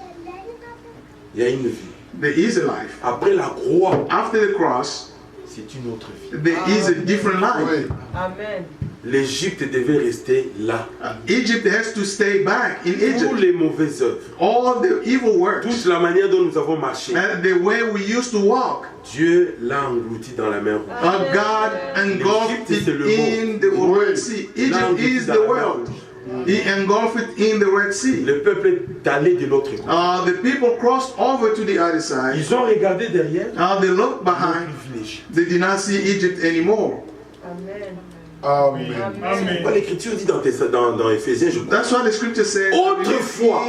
il y a une vie. there is a life. Après la croix, After the cross, c'est une autre vie. there is a different life. Oui. Amen. L'Égypte devait rester là. Egypt has to stay back in Toutes Egypt. les mauvaises œuvres, All the evil works, toute la manière dont nous avons marché, and the way we used to walk, Dieu l'a englouti dans la mer rouge. God engulfed it in the Red Sea. Egypt is the world. He engulfed it in the Red Sea. Le peuple est allé de l'autre côté. The people crossed over to the other side. Ils ont regardé derrière, They looked behind. privilégié. They did not see Egypt anymore. Amen. Amen. Pourquoi l'Écriture dit dans Éphésiens, je crois, That's what the scripture says. autrefois,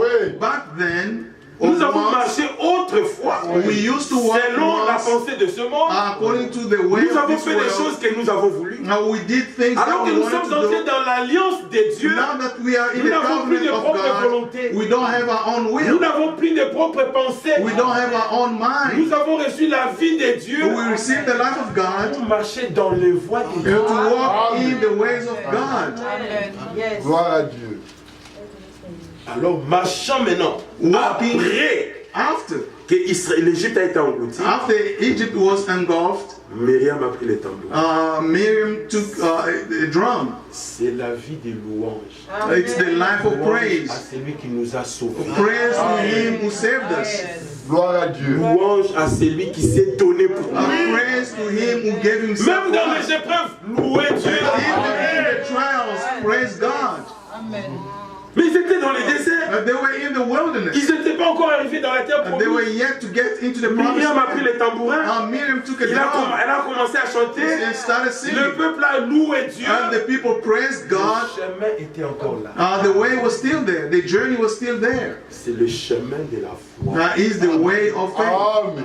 Oui. Back then, nous avons once, marché autrefois, we used to walk selon la once, pensée de ce monde. according to the way Nous of avons this fait des world. choses que nous avons voulu. Now we did things Alors that que we nous wanted sommes to entrés do. dans l'alliance de Dieu, Now that we are in nous the n'avons plus covenant de of propre God, volonté. we don't have our own Nous will. n'avons plus de propres pensées. We don't have our own mind. Nous avons reçu la vie de Dieu We receive the life of God pour marcher dans les voies de and Dieu. to walk in the ways of God. Amen. Yes. Gloire à Dieu. Alors marchons maintenant. Walking Après after. que l'Égypte a été engloutie, After Egypt was engulfed, Myriam a pris les tambours. Miriam took a drum. C'est la vie de louange. It's the life of Louange praise. à celui qui nous a sauvés. Praise to him who saved us. Yes. Gloire à Dieu. Louange à celui qui s'est donné pour nous. Praise to him who gave himself Même for dans us. les épreuves, louez Dieu. Even in the trials, praise God. Amen. Mais ils étaient dans les déserts. They were in the wilderness. Ils n'étaient pas encore arrivés dans la terre They were promise. yet to get into the promised Myriam a pris land. les tambourins. Miriam took a Elle drum a commencé à chanter. and started Le singing. peuple a loué Dieu. And the people praised Le God. chemin était encore là. The way was still there. The journey was still there. C'est le chemin de la foi. That is the way of faith. Amen.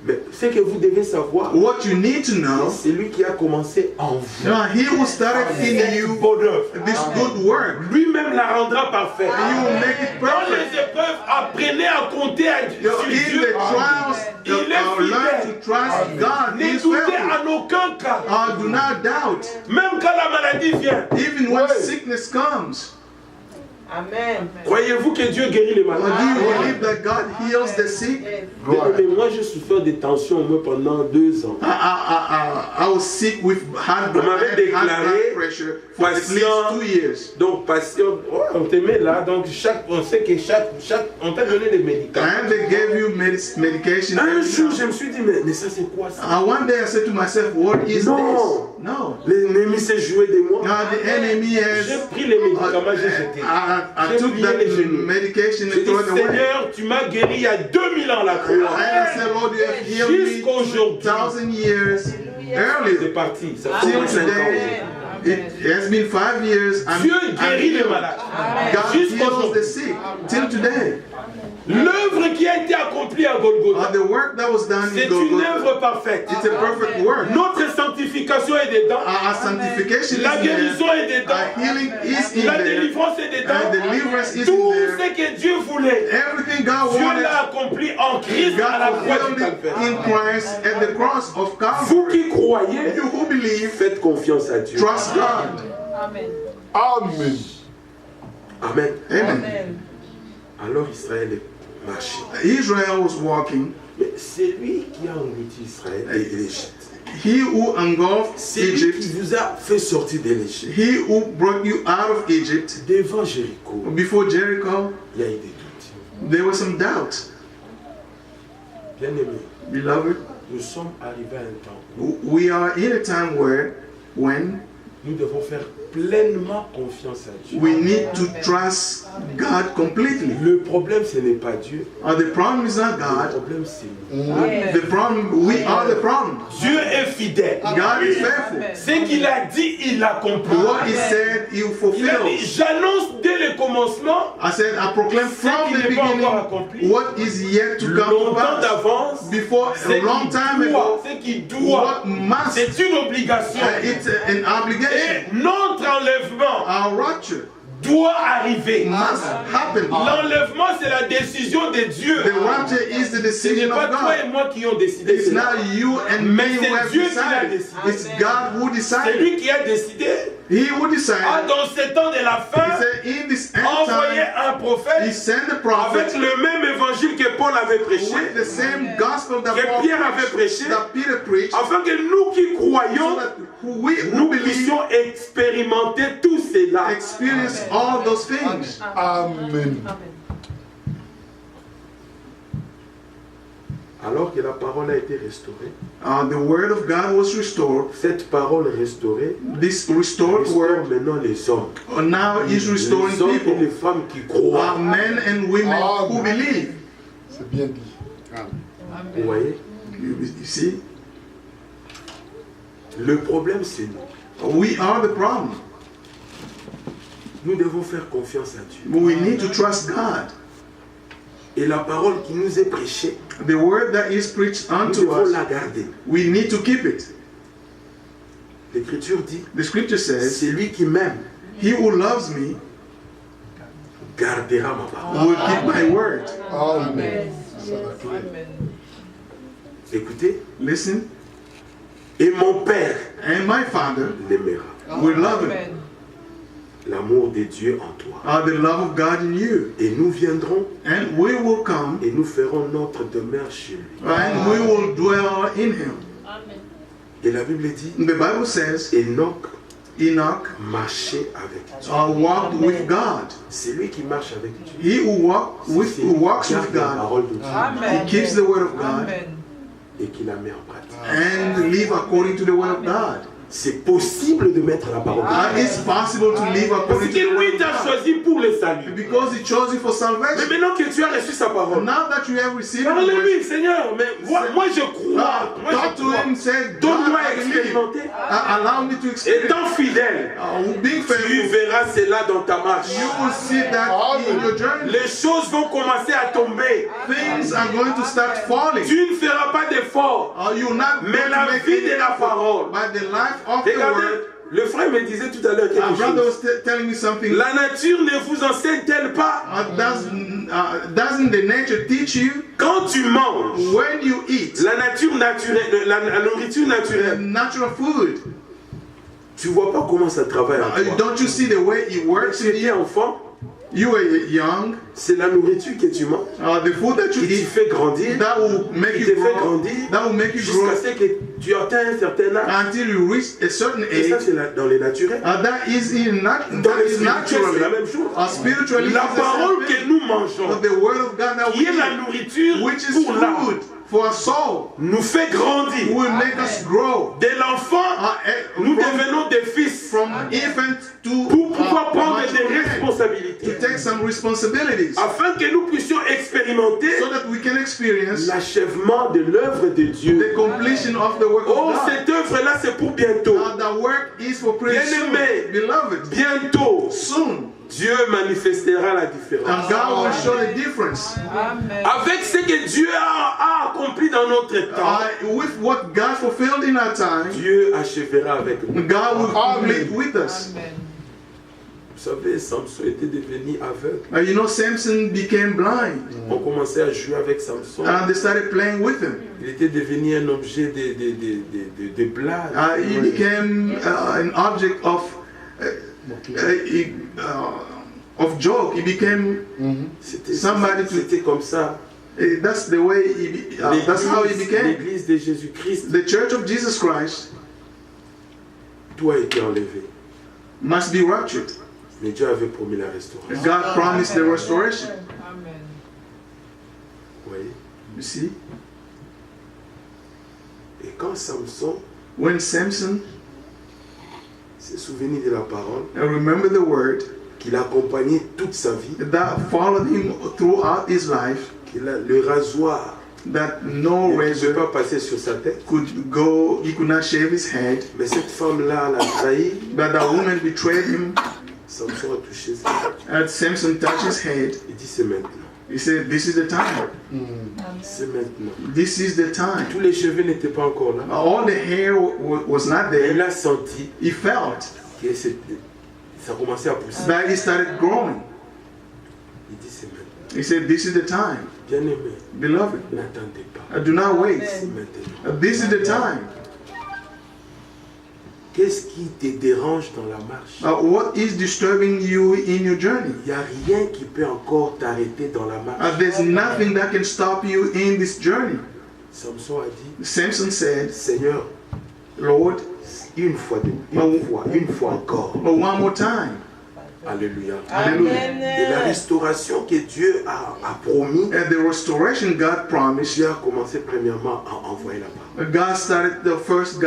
Mais ce que vous devez savoir, What you need to know, c'est lui qui a commencé en vous. he who started in you Bonne œuvre. this good work, Lui-même la rendra parfaite. he will make it Dans les perfect. épreuves, apprenez à compter sur In Dieu. the trials, Il est learn to trust God. He Ne is doutez faithful. en aucun cas. Do not doubt. Même quand la maladie vient, Even when Ouais. sickness comes, Amen. Croyez-vous que Dieu guérit les Or malades? do you believe that God heals the sick? Yes. Mais moi, j'ai souffert des tensions moi, pendant 2 ans. I was sick with high On m'avait déclaré blood pressure for at least patient. 2 years. Donc, patient, ouais, on te met là, donc on sait que on t'a donné des médicaments. And they gave you medication. Un jour, je me suis dit, mais ça c'est quoi ça? One day I said to myself, what is No. this? No. L'ennemi s'est joué de moi. Now the enemy J'ai has. pris les médicaments, j'ai jeté. I took plié that les genoux. medication J'ai and dit, thrown it away. Seigneur, tu m'as guéri il y a 2000 ans à la croix. And I said, Lord, you have healed me Jusqu'aujourd'hui. 2,000 years C'est earlier. parti. Ça Till fait 5 ans. today, it has been 5 years. Dieu guérit les healed. malades. God heals the Jusqu'aujourd'hui. sick. Till today. L'œuvre qui a été accomplie à Golgotha, The work that was done c'est in une Golgotha, œuvre parfaite. it's a perfect work. Notre sanctification est dedans. Our sanctification is La in there. guérison est dedans. Our healing is in La there. délivrance est And dedans. deliverance is in Tout there. ce que Dieu voulait, Everything God Dieu wanted, l'a accompli en Christ à la God croix du fulfilled it Calvaire. in Christ at the cross of Vous Calvary. qui croyez, You who believe, faites confiance à Dieu. trust God. Amen. Amen. Amen. Amen. Amen. Alors Israël est marché. Israel was walking. Mais c'est lui qui a englouti Israël et l'Égypte. He who engulfed C'est lui qui Egypt, vous a fait sortir de l'Égypte. he who brought you out of Egypt. Devant Jéricho, Before Jericho, il y a eu des doutes. there was some doubt. Bien-aimés, Beloved, nous sommes arrivés à un temps we are in a time when nous devons faire pleinement confiance à Dieu. we need to trust God completely. Le problème, ce n'est pas Dieu. The problem is not Le God. problème, c'est nous. Yes. The problem, we are the problem. Dieu est fidèle. God is faithful. Ce qu'il a dit, il l'accomplit. What he said, he Il a dit, fulfills. j'annonce dès le commencement, I said, I proclaim from Ce qui the n'est pas beginning encore accompli. what is yet to come to longtemps pass. d'avance, Before ce a long time ago, ce qui doit, what must, c'est une obligation. it's an obligation. Et notre enlèvement Our rapture doit arriver. must happen. L'enlèvement, c'est la décision de Dieu. The rapture is the Ce n'est decision pas of toi et God. moi qui ont décidé It's cela. not you and Mais me c'est who have Dieu qui l'a decided. décidé. It's God who C'est decided. lui qui a décidé. He who decided. Dans ce temps de la He fin, said, in this end envoyer time, un he prophète sent the avec prophet le même évangile que Paul avait prêché, with the same gospel that que Paul Pierre avait preached, prêché, that Peter preached, afin que nous qui so croyons, that we who nous believe puissions expérimenter tout cela. experience all those things. Amen. Alors que la parole a été restaurée, The word of God was restored. cette parole restaurée This restored restaure word maintenant les hommes. now is restoring Les hommes et les people. femmes qui croient. Men and women who Amen. believe. C'est bien dit. Vous voyez, You see, le problème c'est nous. we are the problem. Nous devons faire confiance à Dieu. We need to trust God. Et la parole qui nous est prêchée, The word that is preached nous unto devons us, la garder. we need to keep it. L'Écriture dit, The scripture says, c'est lui qui m'aime, he who loves me gardera ma parole. will keep my word. Amen. Écoutez, Listen, et mon Père and my Father l'aimera. will love him. L'amour de Dieu en toi. The love of God in you. Et nous viendrons And we will come et nous ferons notre demeure chez lui. and we will dwell in him. Et la Bible dit, The Bible says, Enoch Enoch marchait avec Dieu. walked with God. C'est lui qui marche avec Dieu. He who walks with Garde la God, parole de Dieu he keeps the word of God et qui la met en pratique. and live according to the word of God. C'est possible de mettre la parole de Dieu. It's possible to live Parce according to que the word lui of t'a God. choisi pour le salut. Because he chose you for Mais salvation. maintenant que tu as reçu sa parole, Now that you have received the word, parle-lui, Seigneur, mais moi je crois. Moi talk je to crois. him, say, God, Donne-moi I believe. expérimenter. Allow me to experience. Étant fidèle, Being tu faithful, verras cela dans ta marche. you will see that in your journey. Les choses vont commencer à tomber. Things are going to start falling. Tu ne feras pas d'effort. You will not Mais la make vie de la parole. by the life of the Regardez, word. le frère me disait tout à l'heure Our quelque brother chose. was telling me something. La nature ne vous enseigne-t-elle pas? Doesn't the nature teach you Quand tu manges, when you eat la nature naturelle, la nourriture naturelle, natural food? tu vois pas comment ça travaille en toi. Don't you see the way it works Tu in étais you? enfant, you are young, c'est la nourriture que tu manges the food that you qui te eat, fait grandir, that will make qui you te fait grow, grandir that will make you jusqu'à grow ce que tu atteins un certain âge. until you reach a certain Et ça, age. c'est dans les naturels. That is in Dans that les is spirituels, c'est naturally. la même chose. Spiritually, La it's the parole same que thing. nous mangeons, But the word of God that qui we est la eat, nourriture which is pour l'âme, food for our soul, nous fait grandir. will make us grow. De l'enfant, nous devenons des fils from infant to pour pouvoir prendre mature des man, responsabilités. to take some responsibilities, Afin que nous puissions expérimenter so that we can experience l'achèvement de l'œuvre de Dieu. the completion of the work Oh, of God. cette œuvre-là, c'est pour bientôt. The work is for pretty soon, Bien-aimé. beloved. Bientôt, Soon, Dieu manifestera la différence. and God will show the difference. Amen. Avec ce que Dieu a accompli dans notre temps, With what God fulfilled in our time, Dieu achèvera avec nous. God will complete with us. Amen. Vous savez, Samson était devenu aveugle. You know, Samson became blind, On commençait à jouer avec Samson. and they started playing with him. Il était devenu un objet de blague. He became an object of joke. He became somebody to. C'était comme ça. That's the way that's how he became. L'église de Jésus-Christ, The Church of Jesus Christ tout a été enlevé. must be raptured. Mais Dieu avait promis la restauration. God promised the restoration. Amen. Vous voyez? You see, Et quand Samson when Samson, s'est souvenu de la parole, remember the word qu'il a accompagné toute sa vie, that followed him throughout his life, qu'il a le rasoir that no il ne razor peut pas passer sur sa tête. he could not shave his head, Mais cette femme-là l'a trahi. that the woman betrayed him, Samson a touché sa tête. and Samson touched his head. Il dit c'est maintenant. He said, this is the time. C'est maintenant. This is the time. Tous les cheveux n'étaient pas encore là. All the hair was not Et there. il a senti He felt que ça commençait à pousser. that he started growing. Il dit c'est maintenant. He said, this is the time. Bien-aimé, Beloved, n'attendez pas. do not wait. C'est maintenant. This is the time. Qu'est-ce qui te dérange dans la marche? What is disturbing you in your journey? Il n'y a rien qui peut encore t'arrêter dans la marche. There's nothing that can stop you in this journey. Samson a dit, Samson said, Seigneur, Lord, une fois encore. one more time. Alléluia. Amen. Et la restauration que Dieu a promis, And the restoration God promised, Dieu a commencé premièrement à envoyer la parole. God started the first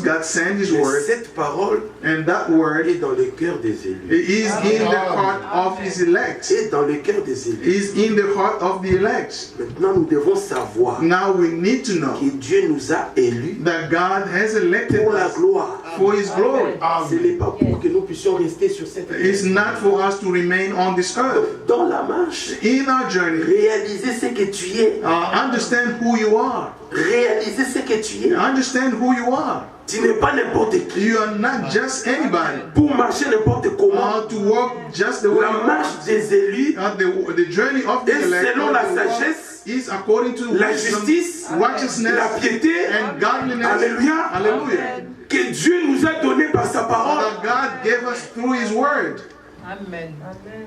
God sent His Et word, cette parole and that word est dans le cœur des élus. is in the heart of His elect. Est dans le cœur des élus. Is in the heart of the elect. Maintenant, nous devons savoir Now we need to know que Dieu nous a élus that God has elected pour la us gloire. for His glory. Ce n'est pas pour que nous puissions rester sur cette terre. It's not for us to remain on this earth. Dans la marche, In our journey, réaliser ce que tu es. understand who you are. Réaliser ce que tu es. Understand who you are. Tu n'es pas n'importe qui. You are not just anybody. Pour marcher n'importe comment. To walk just the way La you are. marche des élus The journey of the est elect selon la sagesse, is according to la wisdom, justice, righteousness, la piété. and godliness. Alléluia. Hallelujah. Que Dieu nous a donné par sa parole. That God gave us through His word. Amen. Amen.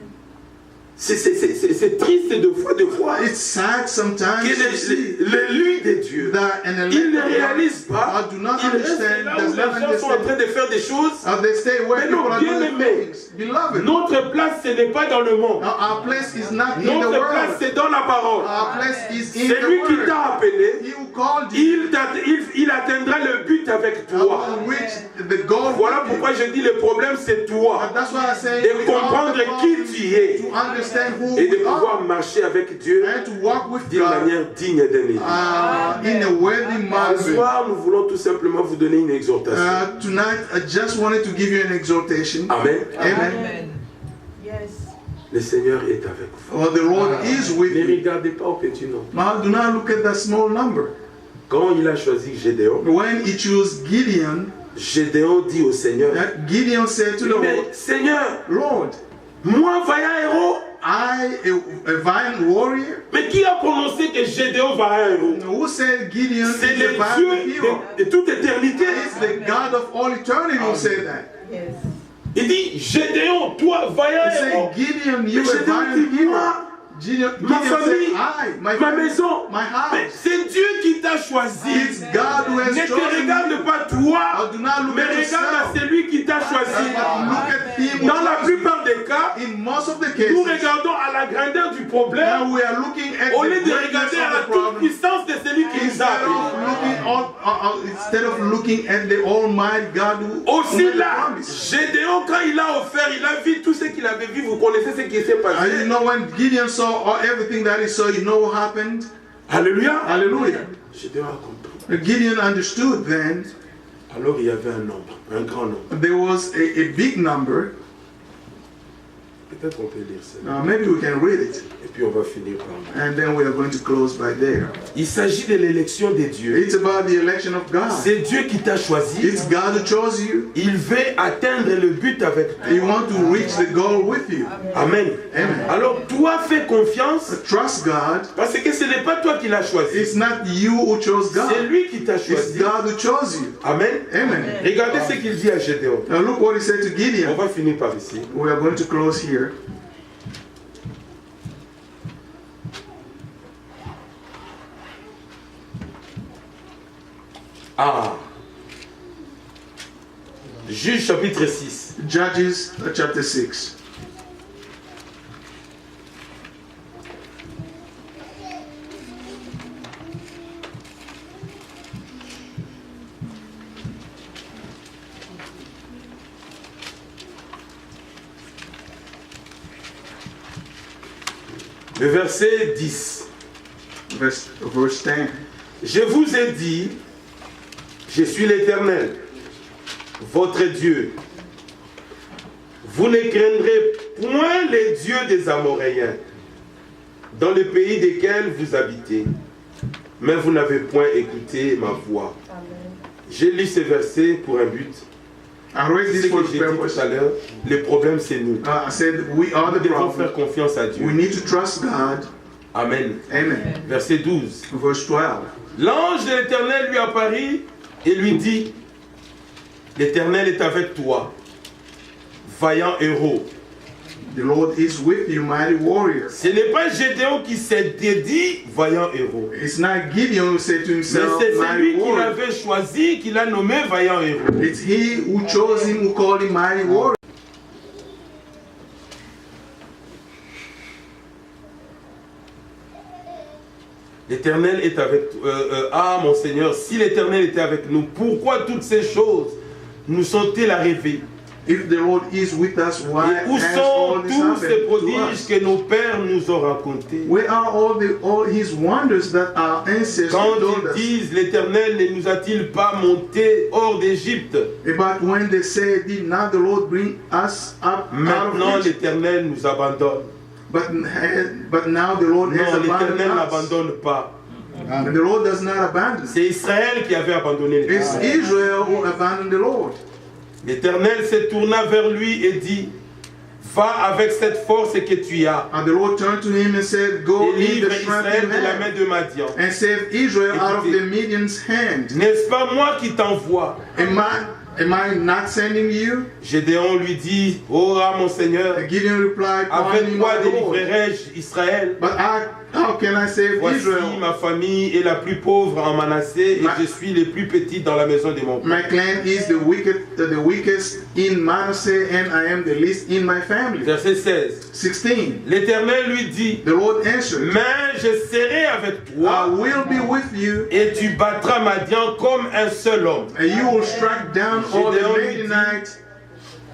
C'est triste de voir It's sad sometimes to see que l'élu de Dieu, that an elect il ne of God réalise pas, do not il reste understand, là où does les not gens sont en train understand. de faire des choses. They stay where Mais non, people are bien doing aimé. things. Beloved, Notre place, ce n'est pas dans le monde. our place is not in the Notre place, world. c'est dans la parole. Our place is in C'est the lui qui word. t'a appelé. He who called you Il atteindra le but avec toi. will reach the goal. Voilà with you. pourquoi je dis le problème, c'est toi. That's why I say De comprendre qui tu es to understand who et de we pouvoir are marcher avec Dieu and to walk with d'une God manière digne d'un élu. in a worthy Ce manner. soir, nous voulons tout simplement vous donner une exhortation. Tonight, I just wanted to give you an exhortation. Amen. Amen. Amen. Yes. Le Seigneur est avec vous. Well, the Lord is with Ne you. regardez pas au petit nombre. Now, do not look at that small number. Quand il a choisi Gédéon, When he chose Gideon, Gédéon dit au Seigneur, Gideon said to the mais Lord, Seigneur, Lord, moi, vaillant héros, I, a valiant warrior, mais qui a prononcé que Gédéon vaillant héros? who said Gideon C'est is le a valiant Dieu hero? de toute éternité. It's the God of all eternity who said that. Yes. Il dit, Gédéon, toi, vaillant He héros. said, Gideon, you Mais a Gédéon valiant dit, hero. moi, Gideon ma famille, said, ma family, maison. my Mais house. c'est Dieu qui t'a choisi. It's God who has Ne te chosen regarde you. pas toi, Do not look mais at regarde à yourself. celui qui t'a choisi. But look at him who Dans la chose you. plupart des cas, In most of the nous cases, regardons à la grandeur du problème now we are looking at au the lieu de greatness regarder à of la the problem toute-puissance de celui qui nous a appelés. instead of looking at the Almighty God who Aussi made the là, promise. Gédéon, quand il a offert, il a vu tout ce qu'il avait vu. Vous connaissez ce qui s'est And you passé. know when Gideon saw everything that he saw, you know what happened? Alléluia. Hallelujah. Gédéon a compris. Gideon understood then Alors il y avait un nombre, un grand nombre. there was a big number. Peut-être on peut lire ça. Maybe we can read it. Et puis on va finir par là. And then we are going to close by there. Il s'agit de l'élection de Dieu. It's about the election of God. C'est Dieu qui t'a choisi. It's God who chose you. Il veut atteindre le but avec toi. He wants to reach the goal with you. Amen. Amen. Alors toi fais confiance Trust God. parce que ce n'est pas toi qui l'as choisi. It's not you who chose C'est God. lui qui t'a It's choisi. God who chose you. Amen. Amen. Regardez ce qu'il dit à Gédéon. Now look what he said to On Gideon. va finir par ici. We are going to close here. Ah. Juge chapitre 6. Judges chapter 6. Le verset 10. Verse 10. Je vous ai dit, je suis l'Éternel, votre Dieu. Vous ne craindrez point les dieux des Amoréens, dans le pays desquels vous habitez. Mais vous n'avez point écouté ma voix. J'ai lu ce verset pour un but. I read C'est this ce for que j'ai dit purpose. tout à l'heure. Le problème, c'est nous. I said we are Nous the devons faire problem. confiance à Dieu. We need to trust God. Amen. Amen. Verset 12. Verse 12. L'ange de l'Éternel lui apparut et lui dit, l'Éternel est avec toi, vaillant héros. The Lord is with you, mighty warrior. Ce n'est pas Gédéon qui s'est dit vaillant héros. It's not Gideon who said to Mais himself, c'est mighty celui qui warrior. l'avait choisi, qui l'a nommé vaillant héros. It's he who chose him, who called him mighty warrior. L'Éternel est avec ah mon Seigneur, si l'Éternel était avec nous, pourquoi toutes ces choses nous sont-elles arrivées? If the Lord is with us, why Et où has sont all this tous ces happened to prodiges us? que nos pères nous ont racontés? Where are all his wonders that our ancestors Quand told ils us? disent, l'Éternel ne nous a-t-il pas montés hors d'Égypte? But when they say, did not the Lord bring us up out Maintenant of Egypt? l'Éternel nous abandonne. But now the Lord has Non, l'Éternel abandoned us. n'abandonne pas. And the Lord does not abandon. C'est Israël qui avait abandonné It's l'Éternel. Israel who abandoned the Lord. L'Éternel se tourna vers lui et dit, va avec cette force que tu as And the Lord turned to him and said, go et in livre the strength Israël you de la main have de Madian. and save Israel out of Écoutez. the Midian's hand. N'est-ce pas moi qui t'envoie? Am I not sending you? Gédéon lui dit, oh ah, mon Seigneur, And Gideon replied, avec "Pardon me, quoi my Lord, délivrerai-je Israël? but how can I save Voici Israel? ma famille est la plus pauvre en Manassé et je suis le plus petit dans la maison de mon My père. clan is the weakest in Manasseh, and I am the least in my family." Verset 16. 16. L'Éternel lui dit, The Lord answered, mais je serai avec "I toi will be with you, et tu battras Madian comme un seul homme. and you will strike down all the Gédéon lui dit, Midianites."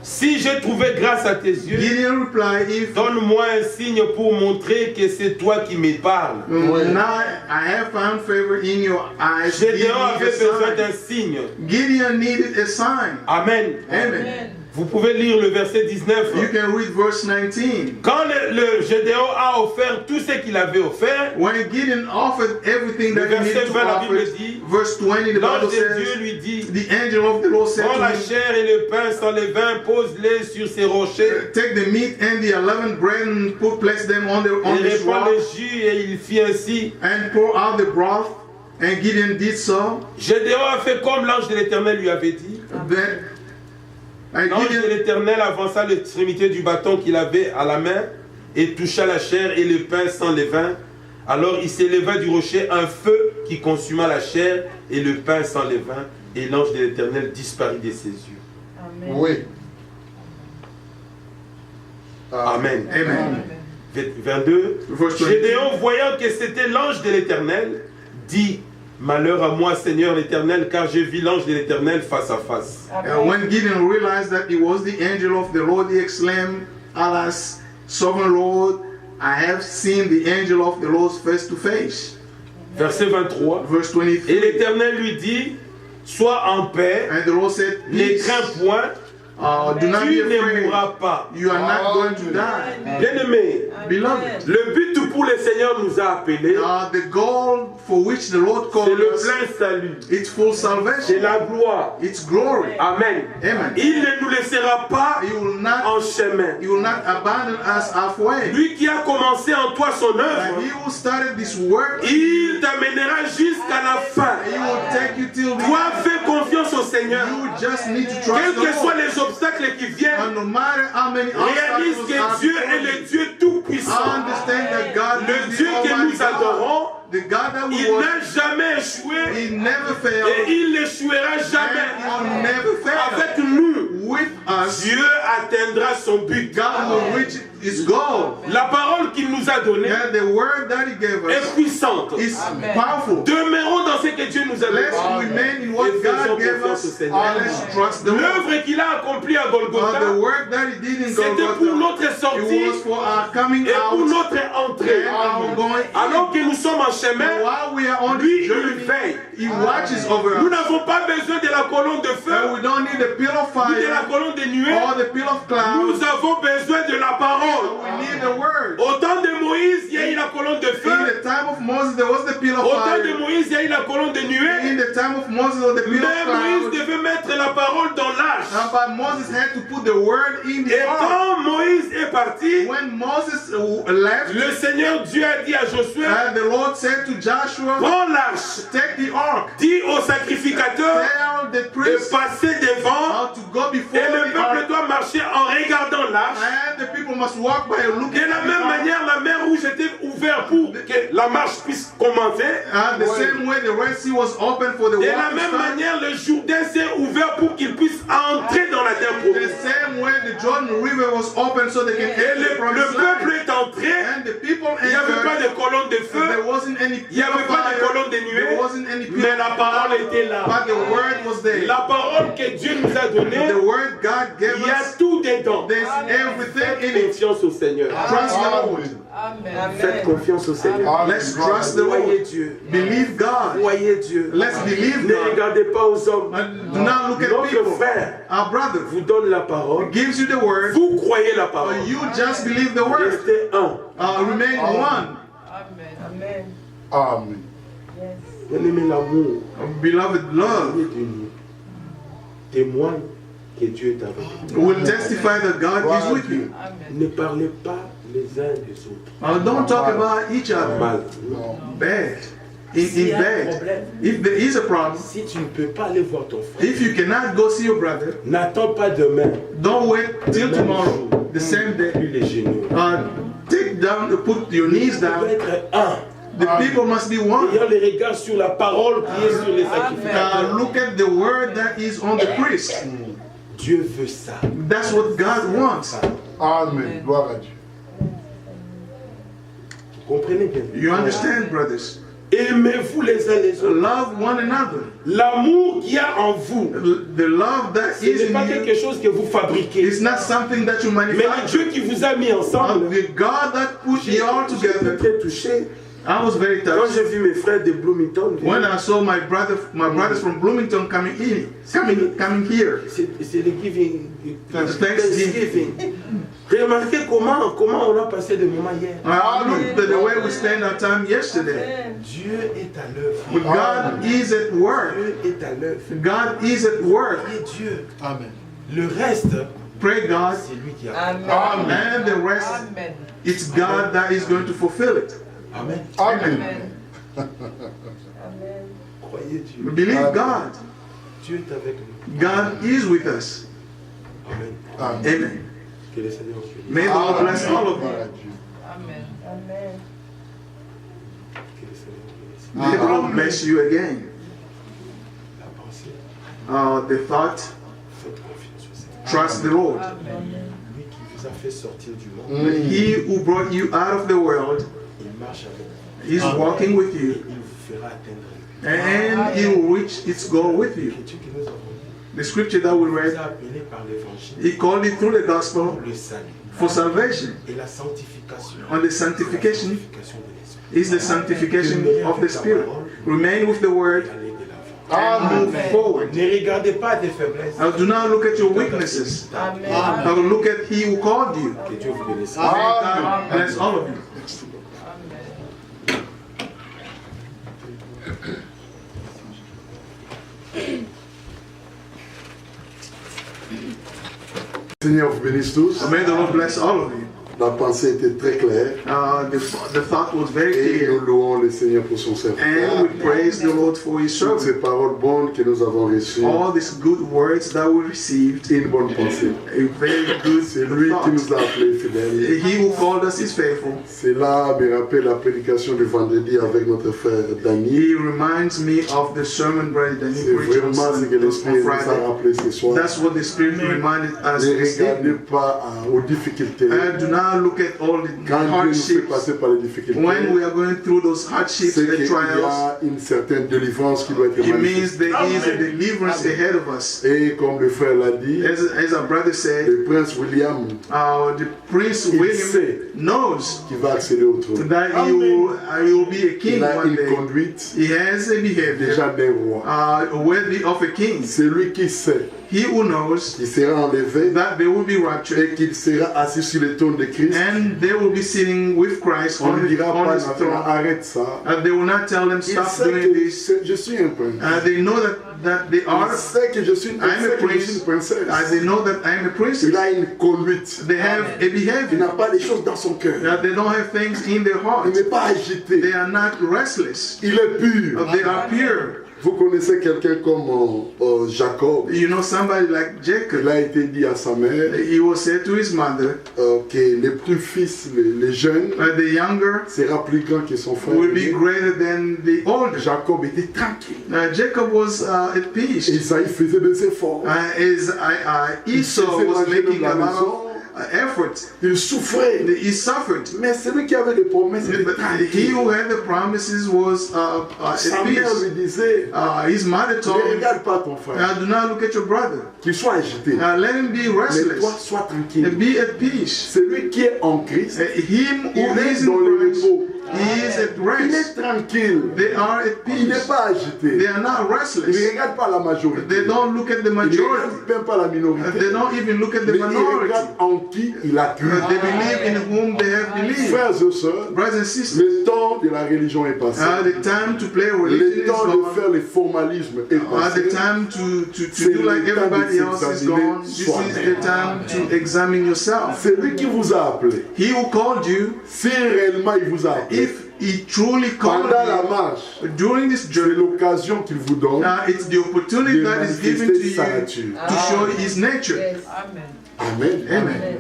Si j'ai trouvé grâce à tes yeux, Gideon replied, "If donne-moi un signe pour montrer que c'est toi qui me parles. now I have found favor in your eyes, give me Gédéon a avait besoin d'un sign." signe. Gideon needed a sign. Amen. Amen. Vous pouvez lire le verset 19. You can read verse 19. Quand le Gédéon a offert tout ce qu'il avait offert, When Gideon offered everything le that he verset needed to 20, la offer, Bible dit, verse 20, the l'ange Bible de Dieu says, lui dit, the angel of the Lord said prends to la him, chair et le pain sans levain, pose-les sur ces rochers "Take the meat and the unleavened bread and place them on et this répand rock le jus, et il fit ainsi. and pour out the broth." And Gideon did so. Gédéon a fait comme l'ange de l'Éternel lui avait dit. L'ange de l'Éternel avança l'extrémité du bâton qu'il avait à la main et toucha la chair et le pain sans levain. Alors il s'éleva du rocher un feu qui consuma la chair et le pain sans levain, et l'ange de l'Éternel disparut de ses yeux. Amen. Oui. Amen. Amen. 22. Gédéon, voyant que c'était l'ange de l'Éternel, dit: malheur à moi, Seigneur l'Éternel, car j'ai vu l'ange de l'Éternel face à face. When Gideon realized that it was the angel of the Lord, he exclaimed, alas, sovereign Lord, I have seen the angel of the Lord face to face. Verset 23. Verse 23. Et l'Éternel lui dit: sois en paix, And the Lord said, ne peace, crains point, do not be tu ne afraid. mourras pas. You are not going to die. Bien-aimé, Beloved, le but pour le Seigneur nous a appelés, the goal for which the Lord c'est called le us, plein salut, it's full c'est salvation, la gloire. it's glory. Amen. Amen. Il ne nous laissera pas He will en not, chemin. he will not abandon us halfway. Lui qui a commencé en toi son And œuvre, he who started this work, il t'amènera jusqu'à la fin. he will take you till the Toi, end. fais confiance au Seigneur. You just need to Quels trust que the soient Lord. les obstacles qui And viennent, no matter how many réalise obstacles are que Dieu before est you, le Dieu tout-puissant. understand that God Le is Dieu the que Almighty nous adorons, God, the God that we il n'a worship. jamais échoué He never et failed, il n'échouera and jamais. he will never fail. Avec nous, With us, Dieu atteindra son but. God will reach his goal. La parole qu'il nous a donnée And the word that he gave est us puissante. is powerful. Demeurons dans ce que Dieu nous a Let's donné. remain in Et what faisons God gave confiance au us, Seigneur. and let's trust the Lord. L'œuvre qu'il a accomplie à The Golgotha, work that he did in c'était pour Golgotha, notre it sortie was for our coming et pour out notre entrée. and our going in. Alors que nous sommes en chemin, While we are on lui, this il journey, veille. he watches over Nous us. n'avons pas besoin de la colonne de And feu we don't need the pillar of ni de la fire colonne de nuée. or the pillar of Nous cloud. avons besoin de la parole. We need the word. Au temps de Moïse, il y a eu la colonne de In feu. the time of Moses, there was the pillar Au of temps de fire. Moïse, il y a eu la colonne de nuée. In the time of Moses, there was the pillar Mais of Moïse cloud. devait mettre la parole dans l'arche. But Moses had to put the word in Et the ark. quand Moïse est parti, When Moses left, le Seigneur Dieu a dit à Josué: the Lord said to Joshua, prends l'arche, take the ark, dis au sacrificateur tell the de priest passer devant, how to go before et le the peuple ark, doit marcher en regardant l'arche. and the people must walk by looking De la at the même ark. manière, la mer rouge était ouverte pour que la marche puisse commencer. And the same way the Red Sea was open for the De water la to même start. manière, le Jourdain s'est ouvert pour qu'il puisse entrer dans la terre The promise. same way the Jordan River was open so they can Et enter the le promised peuple land. est entré. And the people Il n'y avait pas entered. de colonne de feu, There wasn't any il n'y avait pas de colonne de nuée, There wasn't any mais la parole était là. But the word was there. La parole que Dieu nous a donnée, The word God gave il y a us, tout dedans. there's everything in Faites it. confiance au Seigneur. Trust the Lord. Amen. Faites confiance au Seigneur. Let's trust the Croyez Lord. Dieu. Believe God. Croyez Dieu. Let's believe Ne God. regardez pas aux hommes. And do not look at Notre people. frère Our brother vous donne la parole. gives you the word, Vous croyez la parole. but you just believe the word. Restez un. Remain one. Amen. Amen. Bien-aimé, l'amour Beloved love de Dieu témoigne que Dieu est avec vous. will testify that God is with you. Ne parlez pas les uns des autres Don't talk about each other mal. bad. S'il y In a un bad. problème, If there is a problem, si tu ne peux pas aller voir ton frère, if you cannot go see your brother, n'attends pas demain. don't wait till tomorrow, the same day. Puis les genoux. Take down, put your knees Tu dois down. être un. The people must be one. Ayant les regards sur la parole qui est sur les sacrificateurs. Look at the word that is on the priest. Dieu veut ça. That's what God wants. Amen. Gloire à Dieu. Vous comprenez bien? You understand, brothers? Aimez-vous les uns les autres. Love one another. L'amour qu'il y a en vous, The love that ce is n'est pas in quelque you chose que vous fabriquez. is not something that you Mais le manufacture. Dieu qui vous a mis ensemble, The God that put you all j'étais together. très touché. I was very Quand touched j'ai vu mes frères de Bloomington, when I saw my brothers from Bloomington coming here. c'est le giving, Thanksgiving. Thanksgiving. Remarquez comment on a passé des moments hier. I looked at the way we spent our time yesterday. Dieu est à l'œuvre. But God is at work. Dieu est à l'œuvre. God is at work. Et Dieu. Amen. Le reste, Pray God, c'est lui qui a. Amen. and the rest, Amen. it's God that is going to fulfill it. Amen. Amen. Croyez Dieu. Believe God. Dieu est avec nous. God is with us. Amen. Que le Seigneur vous bénisse. May the Lord bless all of you. Amen. Amen. Que le Seigneur vous bénisse. May the Lord bless you again. La pensée, The thought, faites confiance au Seigneur. trust the Lord. Lui qui vous a fait sortir du monde, He who brought you out of the world, il marche avec vous. He's walking with Et you, il vous fera atteindre. and He will reach its goal with you. L'écriture que nous avons lue, The scripture that we il vous read, a appelé par l'évangile He called it through the pour gospel le salut for salvation. et la sanctification. And the sanctification La sanctification de l'esprit. is the sanctification of the Spirit. Remain with the Et Word aller de l'avant. and move forward. Ne regardez pas tes faiblesses. Do not look at your weaknesses. Amen. Look at He who called you. Que Dieu vous bénisse. May God bless all of you. Seigneur vous bénisse tous. May the Lord bless all of you. La pensée était très claire. The thought was very Et nous clear. louons le Seigneur pour son And serviteur. we praise the Lord for His Toutes servant. ces paroles bonnes que nous avons reçues. All these good words that we received, Une bonne pensée. a very good C'est lui qui thought. nous a appelés fidèles. He who called us is faithful. Cela me rappelle la prédication du vendredi avec notre frère Dany. He reminds me of the sermon bread that he C'est preached on, vraiment ce que l'Esprit nous a Friday. rappelé ce soir. That's what the Spirit reminded us Ne this regardez evening. pas aux difficultés. Do not look at all the Quand Dieu nous fait hardships. passer par les difficultés, When we are going through those hardships c'est and qu'il y trials, a une certaine délivrance qui doit être it means manifestée. there is a deliverance ahead of us. Et comme le frère l'a dit, As our brother said, le prince William the Prince Il William sait. knows qui va accéder au trône, that he will be a king il a one une day. conduite He has a behavior déjà d'un roi. worthy of a king. C'est lui qui sait He who knows qu'il sera enlevé that they will be raptured et qu'il sera assis sur le trône de Christ. and they will be sitting with Christ On on ne dira pas his throne. arrête ça. They will not tell them Il stop sait doing que this. je suis un prince. They know that they are. Il sait que je suis une, I'm il sait a que je prince. suis une princesse. They know that I'm a princess. Il a une conduite. They have a Il behavior. n'a pas des choses dans son cœur. They don't have things in their Il heart. n'est pas agité. They are not restless. Il est pur. They are pure. Vous connaissez quelqu'un comme Jacob. You know, somebody like Jacob. Il a été dit à sa mère He was said to his mother, que les plus fils, les jeunes, the younger sera plus grand que son frère. will be greater than the older. Jacob était tranquille. Jacob was at peace. Isaïe faisait des efforts. Esau was making a lot of effort. Il souffrait. He suffered. Mais celui qui avait les promesses était But he tranquille. who had the promises was at Sa mère peace. lui disait, His mother told ne him, regarde pas ton frère, do not look at your brother. qu'il soit agité. Let him be Mais toi, restless. sois tranquille. Be at peace. Celui qui est en Christ, Him who il is est dans le in Christ, repos. he is at Il est rest. tranquille. They are at Il n'est peace. pas agité. They are not Il ne restless. regarde pas la majorité. They don't look at the Il ne majority. regarde même pas la minorité. They don't even look at the Mais il minority. regarde en qui il a cru. They believe in whom they have believed. Frères et sœurs, Brothers and sisters, le temps de la religion est passé. the time to play religion Le is temps de gone. faire le formalisme est The passé. time to C'est do like le temps de everybody else is s'examiner gone. This is soi-même. the time to examine yourself. C'est lui qui vous a appelé. He who called you, Si réellement il vous a appelé, if he truly called pendant la you marche, during this c'est journey, l'occasion qu'il vous donne it's the opportunity de that is given to manifester you sa to nature. show his nature. Amen. Amen. Amen.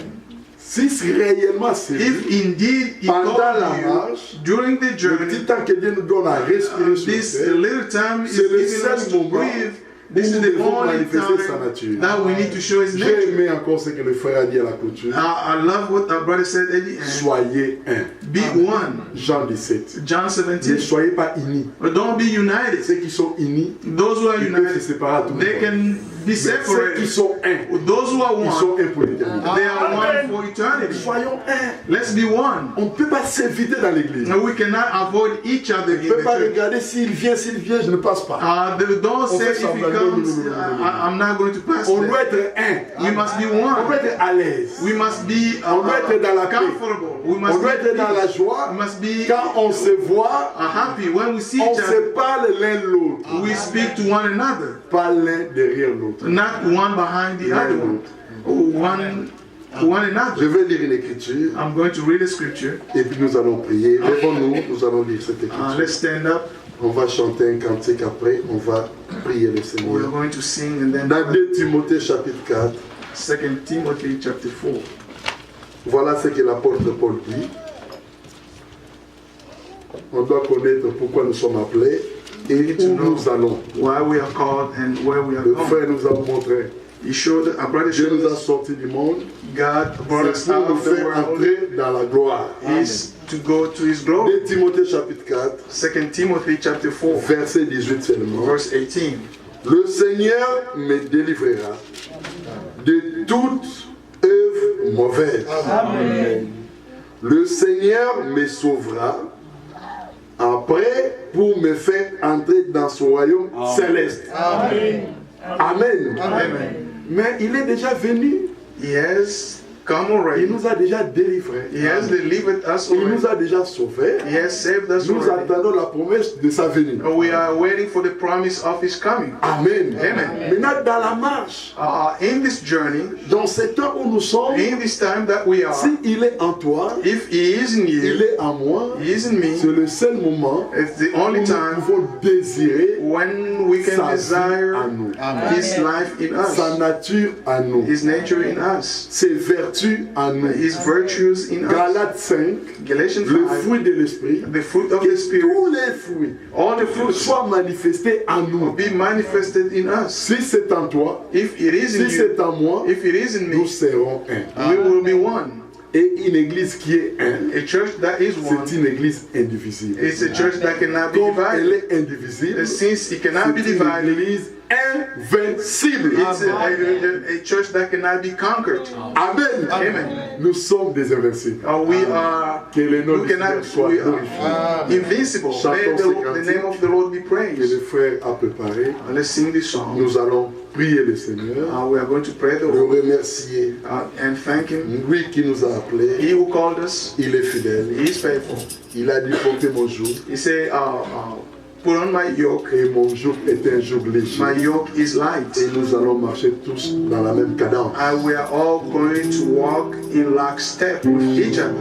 Si réellement c'est If lui, indeed he pendant la called you marche, during the le journey, petit temps que Dieu nous donne à respirer sur this terre, little time is c'est le giving us seul to moment breathe. This is où the nous devons only manifester sa time nature. that we need to show his J'ai nature. aimé encore ce que le frère a dit à la couture. I love what our brother said at the end. Soyez un. Be one. Jean 17. John Ne 17. soyez pas unis. Don't be united. Ceux qui sont unis, Those who are ils peuvent se united, séparer à tout they moment. can be Mais ceux qui separated. sont un, Those who are ils one, sont un pour l'éternité. they are one for eternity. Soyons un. Let's be one. On ne peut pas s'inviter dans l'église. We cannot avoid each other On in ne peut the pas church. regarder s'il vient, je ne passe pas. Don't say fait if he semblant. comes, Non. I'm not going to pass On there. doit être un. We must be On doit one. être à l'aise. We must be On doit être dans la paix. comfortable. We On must doit être dans la be, joie. we must be Quand on se voit, happy when we see on each se other. parle l'un l'autre. We speak to one another, Pas l'un derrière l'autre. not one behind the other one. One Je another. vais lire une écriture I'm going to read a scripture. et puis nous allons prier. Lèvons-nous, nous allons lire cette écriture. Let's stand up. On va chanter un cantique après, on va prier le We're Seigneur. going to sing and then Dans 2 Timothée chapitre 4, 2 Timothy chapter 4. Voilà ce que l'apôtre Paul dit. On doit connaître pourquoi nous sommes appelés et où nous allons. Why we are called and where we are Le going. frère nous a montré. He showed, our brother Dieu showed nous a us sortis du monde. God brought us C'est pour out nous of the faire world entrer dans la gloire. is to go to his glory. 2 Timothée chapitre 4, 2 Timothy chapter 4, verset 18 seulement. verse 18. Le Seigneur me délivrera de toute œuvre mauvaise. Amen. Le Seigneur me sauvera après pour me faire entrer dans son royaume céleste. Amen. Amen. Amen. Mais il est déjà venu. He has come Il already. nous a déjà délivrés. He has delivered us Il already. nous a déjà sauvés. He has saved us Nous already. attendons la promesse de sa venue. We are waiting for the promise of his coming. Amen. Amen. Maintenant, dans la marche, In this journey, dans ce temps où nous sommes, in this time that we are, si il est en toi, if he is in il you, est en moi, he is in c'est me, le seul moment it's the où only nous time pouvons désirer when we can sa vie desire en nous, his life in sa us, nature en nous, his nature in us, ses vertus en nous. his virtues in us. Galates 5, Galatians le 5, fruit de l'esprit, the fruit of que the Spirit, tous les fruits all the fruits soient manifestés en will nous. be manifested in us. Si c'est en toi, If it is in si you, c'est en moi, if it is in nous me, serons un. we will be one. Et une église qui est un, A church that is one, c'est une église indivisible. it's a church that cannot be Comme elle divided. est indivisible, Since it c'est cannot be une divided, église invincible. it's a church that cannot be conquered. Amen. Amen. Nous sommes des invincibles. We are Que le nom we du Seigneur cannot, soit we are glorifié. invincible. Chantons May ces the cantiques name of the Lord be Que praised. le frère a préparé. Let's sing this song. Nous allons prier le Seigneur, We are going to pray the le Lord remercier. and thank Him. Lui qui nous a appelés, He who called us, il est fidèle. He is faithful. Il a dit portez mon joug. He said, put on my yoke. Et mon joug est un joug léger. My yoke is light. Et nous allons marcher tous dans la même cadence. And we are all going to walk in lockstep with each other.